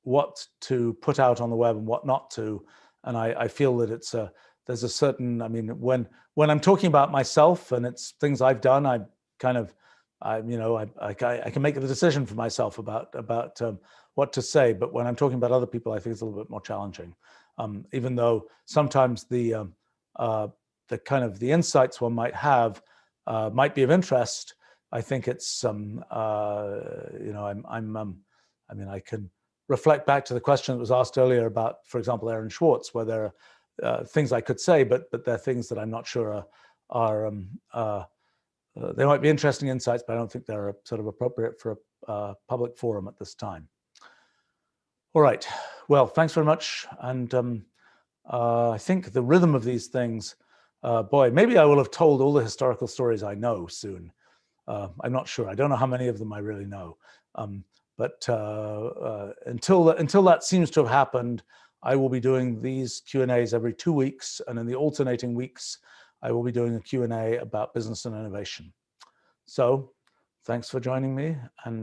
what to put out on the web and what not to. And I feel that there's a certain, I mean, when I'm talking about myself and it's things I've done, I can make the decision for myself about what to say. But when I'm talking about other people, I think it's a little bit more challenging. Even though sometimes the kind of the insights one might have might be of interest, I think it's I can reflect back to the question that was asked earlier about, for example, Aaron Swartz, where there are things I could say, but there are things that I'm not sure are they might be interesting insights, but I don't think they're sort of appropriate for a public forum at this time. All right, well, thanks very much. And I think the rhythm of these things, boy, maybe I will have told all the historical stories I know soon. I'm not sure. I don't know how many of them I really know. But until that seems to have happened, I will be doing these Q&As every 2 weeks, and in the alternating weeks, I will be doing a Q&A about business and innovation. So thanks for joining me, and